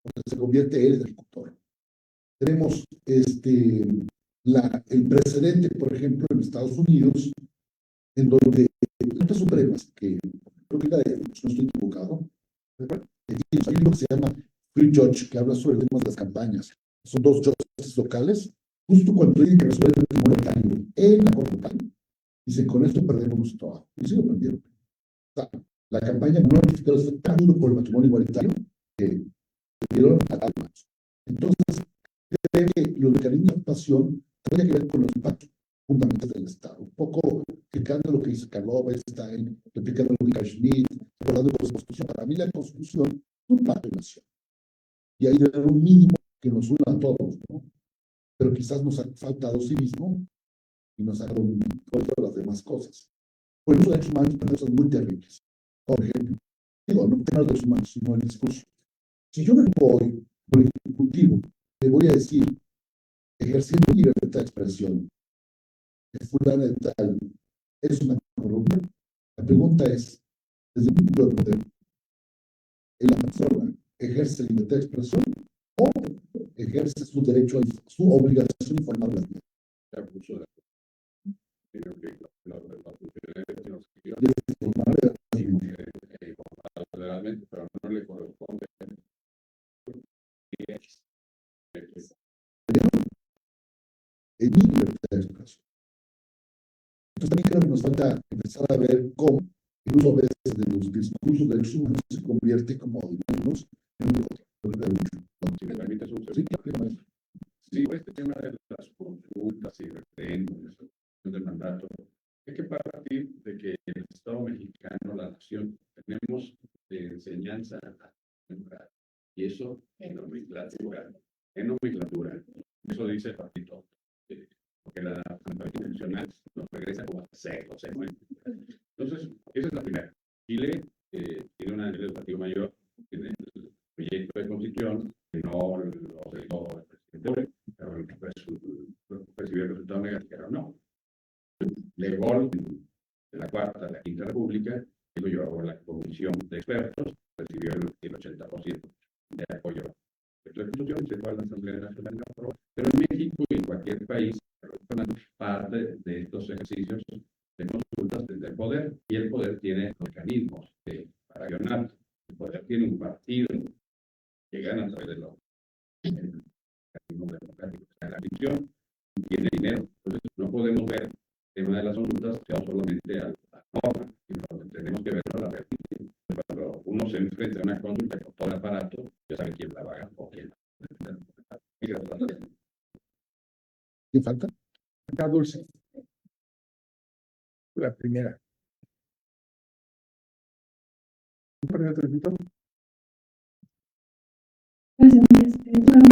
porque se convierte él en el ejecutor. Tenemos el precedente, por ejemplo, en Estados Unidos, en donde las Cortes Supremas, que creo que no estoy equivocado, hay lo que se llama Free Judge, que habla sobre temas de las campañas. Son dos jueces locales, justo cuando tienen que resolver el patrimonio local en la Corte local. Dicen, con esto perdemos nuestro trabajo. Y sí lo perdieron. O sea, la campaña no fue tan duro por el matrimonio igualitario que perdieron a almas. Entonces, creo que los mecanismos de actuación tienen que ver con los impactos fundamentales del Estado. Un poco explicando lo que dice Carlos Weinstein, explicando lo que dice Schmidt, recordando con la Constitución. Para mí la Constitución es un pacto de nación. Y hay de un mínimo que nos una a todos, ¿no? Pero quizás nos ha faltado civismo y nos ha dado un control de las demás cosas. Por eso, derechos humanos son cosas muy terribles. Por ejemplo, no temas de derechos humanos, sino el discurso. Si yo me voy por el Ejecutivo, le voy a decir, ejerciendo libertad de expresión, el fulano de tal es una corrupta, la pregunta es, desde un punto de poder, en la persona ejerce libertad de expresión o ejerce su derecho, su obligación de informar la vida. Pero no le corresponde. En mi libertad de expresión. Entonces también creo que nos falta empezar a ver cómo, incluso a veces de los discursos de derechos humanos se convierte como, digamos, en un otro. Si me permites un Sí, claro. Sí, este tema de las consultas y referéndums del mandato, hay que partir de que el Estado mexicano, la nación, tenemos de enseñanza a y eso en nomenclatura. Eso dice el papito, porque la constitucional nos regresa como a sexto, séptimo. Entonces, esa es la primera. Chile tiene una ley educativa mayor en el proyecto de constitución que no lo dejó el presidente, pero recibió el resultado negativo, no. Legó de la Cuarta a la Quinta República, y lo llevó a la Comisión de Expertos, recibió el 80% de apoyo a la Constitución, se fue a la Asamblea Nacional, pero en México y en cualquier país, parte de estos ejercicios de consultas desde el poder, y el poder tiene mecanismos para accionar. El poder tiene un partido que gana a través de los mecanismos democráticos. La visión tiene dinero, entonces no podemos ver el tema de las consultas que solamente a la norma, sino tenemos que verlo a la realidad. Cuando uno se enfrenta a una consulta con todo el aparato, ya sabe quién la va a ganar o quién la va a ganar. ¿Qué falta? Acá, Dulce. La primera. Gracias, fueron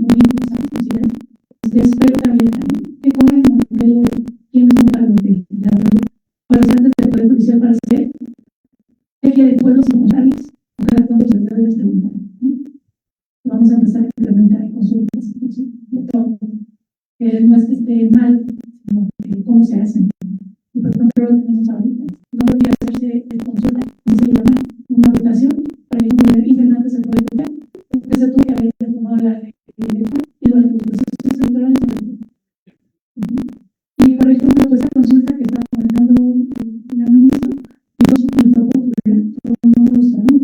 muy interesantes. Espero también que pongan quiénes son para los de los antes del Poder Judicial para saber qué quieren pueblos encontrarles o cada cuánto se debe preguntar. Vamos a empezar a implementar consultas de todo. No es que esté mal, sino cómo se hacen. Y por ejemplo, lo tenemos ahorita. No podría hacerse consulta, ni se llama una votación para incluir integrantes del Poder Judicial. Porque se tuvo que haber reformado la ley y los procesos electorales. Y por ejemplo, esa consulta que estaba comentando el señor ministro, y fue popular, no lo sabemos.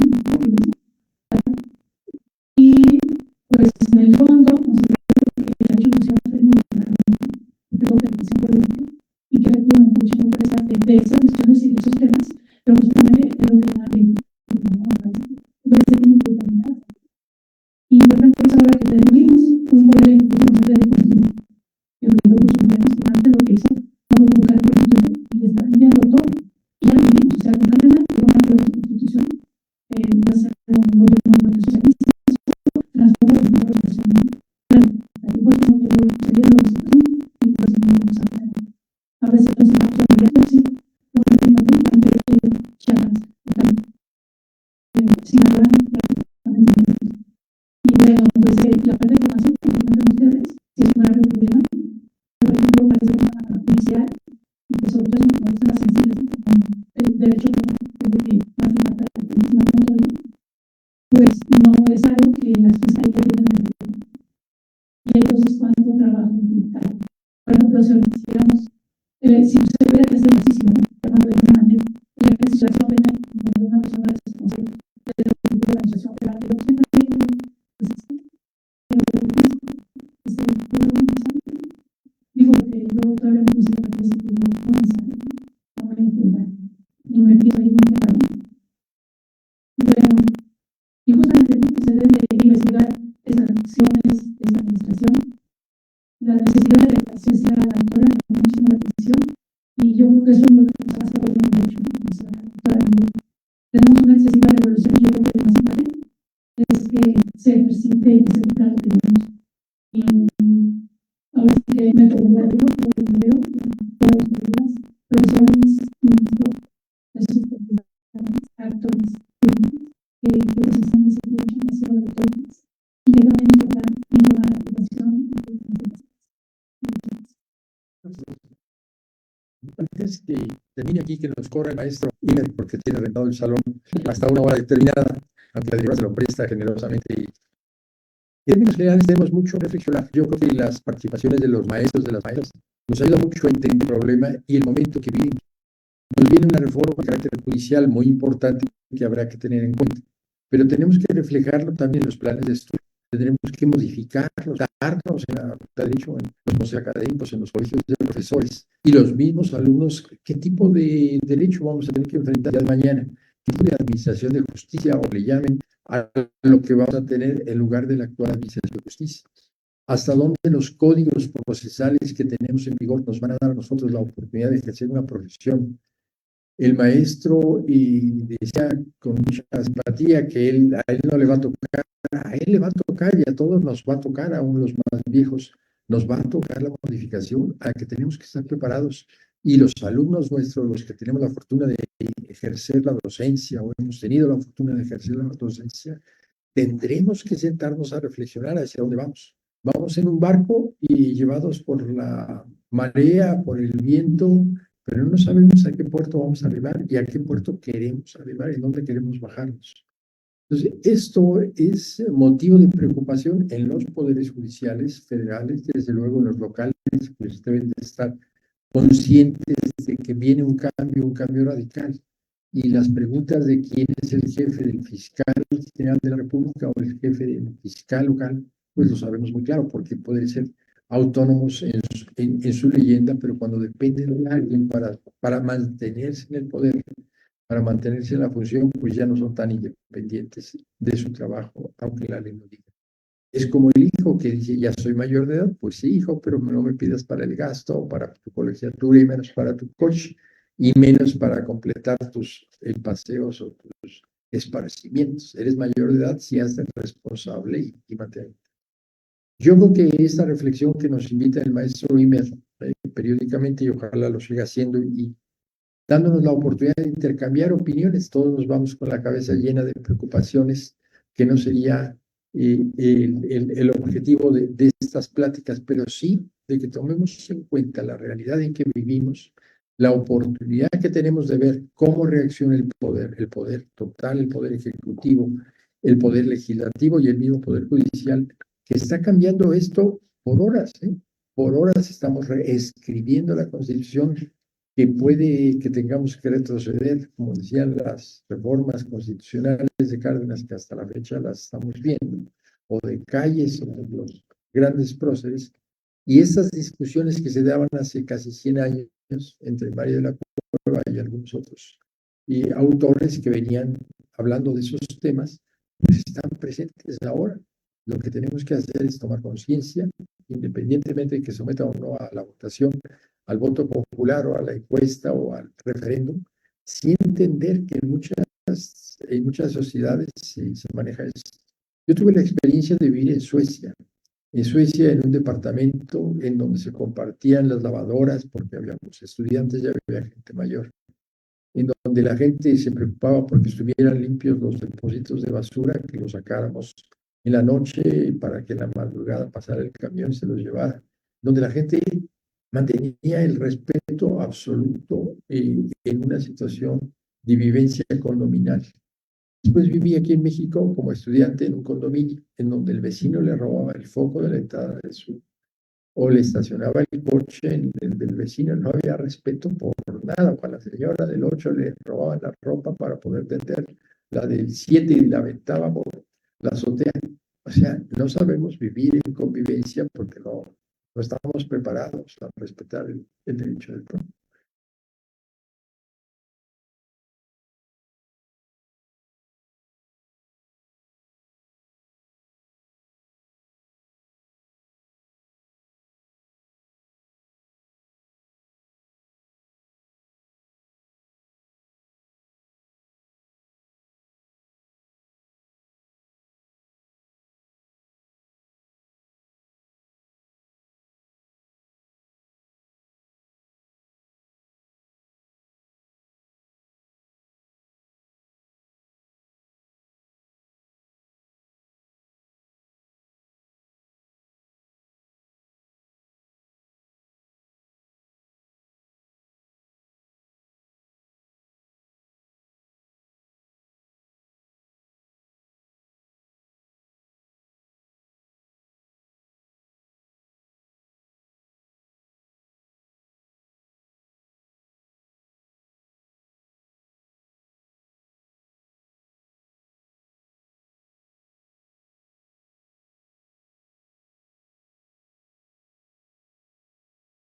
Y pues en el fondo, considero que la resolución es muy clara, y que efectivamente mucha empresa de esas decisiones y de esos temas, pero justamente es lo que la ley tiene que determinar. Y por ejemplo, ahora que tenemos un poder ejecutivo en materia de constitución, que lo que hizo fue colocar la constitución y está cambiando todo. Y ya lo vimos, o sea, con Canadá, con una nueva constitución, va a ser un gobierno socialista, transforma el nuevo socialismo. Claro, después como que se dieron los situación y pues no a veces no se va a poder sí, no entiendo que Chiapas, Sinaloa, y bueno, pues la parte de información que tienen ustedes, si es un grave problema, por ejemplo, parece una judicial, y que sobre todo no es más sensible, el derecho que más impacta el mismo mundo, pues no es algo que las fiscalías tienen que hacer. Y entonces, ¿cuánto trabajo implica? Por ejemplo, si hiciéramos, si se pudiera hacer ejercicio, llamando de una manera, la legislación de una persona responsable de la organización federal, pero pues digo que yo todavía no consigo que ese tipo no me entienda, ni me pido ahí un tema. Y bueno, y justamente se debe de investigar esas acciones de esta administración, la necesidad de la ciencia de la doctora me llamó muchísimo la atención, y yo creo que eso es lo que nos ha pasado con el derecho, tenemos una excesiva revolución, y yo creo que lo más importante es que se ejercite y que se cumpla lo que tenemos. Y ahora sí que me pregunto, porque veo todos los problemas, profesores, ministros, actores, que se están haciendo de todos, y que también nos toca informar la población. Antes que termine aquí, que nos corra el maestro, porque tiene rentado el salón hasta una hora determinada, aunque la directora se lo presta generosamente. En términos generales tenemos mucho que reflexionar. Yo creo que las participaciones de los maestros, de las maestras, nos ayuda mucho a entender el problema y el momento que vivimos. Nos viene una reforma de carácter judicial muy importante que habrá que tener en cuenta, pero tenemos que reflejarlo también en los planes de estudio. Tendremos que modificarlos, darnos en la Facultad de Derecho, en los consejos académicos, en los colegios de profesores y los mismos alumnos, qué tipo de derecho vamos a tener que enfrentar ya de mañana, qué tipo de administración de justicia o le llamen a lo que vamos a tener en lugar de la actual administración de justicia. Hasta dónde los códigos procesales que tenemos en vigor nos van a dar a nosotros la oportunidad de ejercer una profesión. El maestro decía con mucha simpatía que a él no le va a tocar, a él le va a tocar y a todos nos va a tocar, aún los más viejos, nos va a tocar la modificación a la que tenemos que estar preparados. Y los alumnos nuestros, los que tenemos la fortuna de ejercer la docencia o hemos tenido la fortuna de ejercer la docencia, tendremos que sentarnos a reflexionar hacia dónde vamos. Vamos en un barco y llevados por la marea, por el viento, pero no sabemos a qué puerto vamos a arribar y a qué puerto queremos arribar y dónde queremos bajarnos. Entonces, esto es motivo de preocupación en los poderes judiciales federales, desde luego en los locales, pues deben de estar conscientes de que viene un cambio radical. Y las preguntas de quién es el jefe del fiscal general de la República o el jefe del fiscal local, pues lo sabemos muy claro, porque pueden ser autónomos en su leyenda, pero cuando dependen de alguien para mantenerse en el poder, para mantenerse en la función, pues ya no son tan independientes de su trabajo, aunque la ley lo diga. Es como el hijo que dice, ya soy mayor de edad, pues sí, hijo, pero no me pidas para el gasto, para tu colegiatura y menos para tu coche, y menos para completar tus paseos o tus esparcimientos. Eres mayor de edad, sí, hazte responsable y mantén. Yo creo que esta reflexión que nos invita el maestro Imer periódicamente, y ojalá lo siga haciendo, y dándonos la oportunidad de intercambiar opiniones, todos nos vamos con la cabeza llena de preocupaciones, que no sería el objetivo de estas pláticas, pero sí de que tomemos en cuenta la realidad en que vivimos, la oportunidad que tenemos de ver cómo reacciona el poder total, el poder ejecutivo, el poder legislativo y el mismo poder judicial, que está cambiando esto por horas, ¿eh? Por horas estamos reescribiendo la Constitución, que puede que tengamos que retroceder, como decían las reformas constitucionales de Cárdenas, que hasta la fecha las estamos viendo, o de Calles, o de los grandes próceres, y esas discusiones que se daban hace casi 100 años entre María de la Cueva y algunos otros y autores que venían hablando de esos temas, pues están presentes ahora. Lo que tenemos que hacer es tomar conciencia, independientemente de que someta o no a la votación, al voto popular o a la encuesta o al referéndum, sin entender que en muchas sociedades se maneja esto. Yo tuve la experiencia de vivir en Suecia, en un departamento en donde se compartían las lavadoras, porque habíamos estudiantes y había gente mayor, en donde la gente se preocupaba porque estuvieran limpios los depósitos de basura, que los sacáramos en la noche para que en la madrugada pasara el camión y se los llevara, donde la gente mantenía el respeto absoluto en una situación de vivencia condominal. Después viví aquí en México como estudiante en un condominio en donde el vecino le robaba el foco de la entrada de o le estacionaba el coche del vecino, no había respeto por nada. Cuando a la señora del 8 le robaban la ropa para poder tender la del 7 y la aventaba por la azotea. O sea, no sabemos vivir en convivencia porque no estamos preparados a respetar el derecho del prójimo.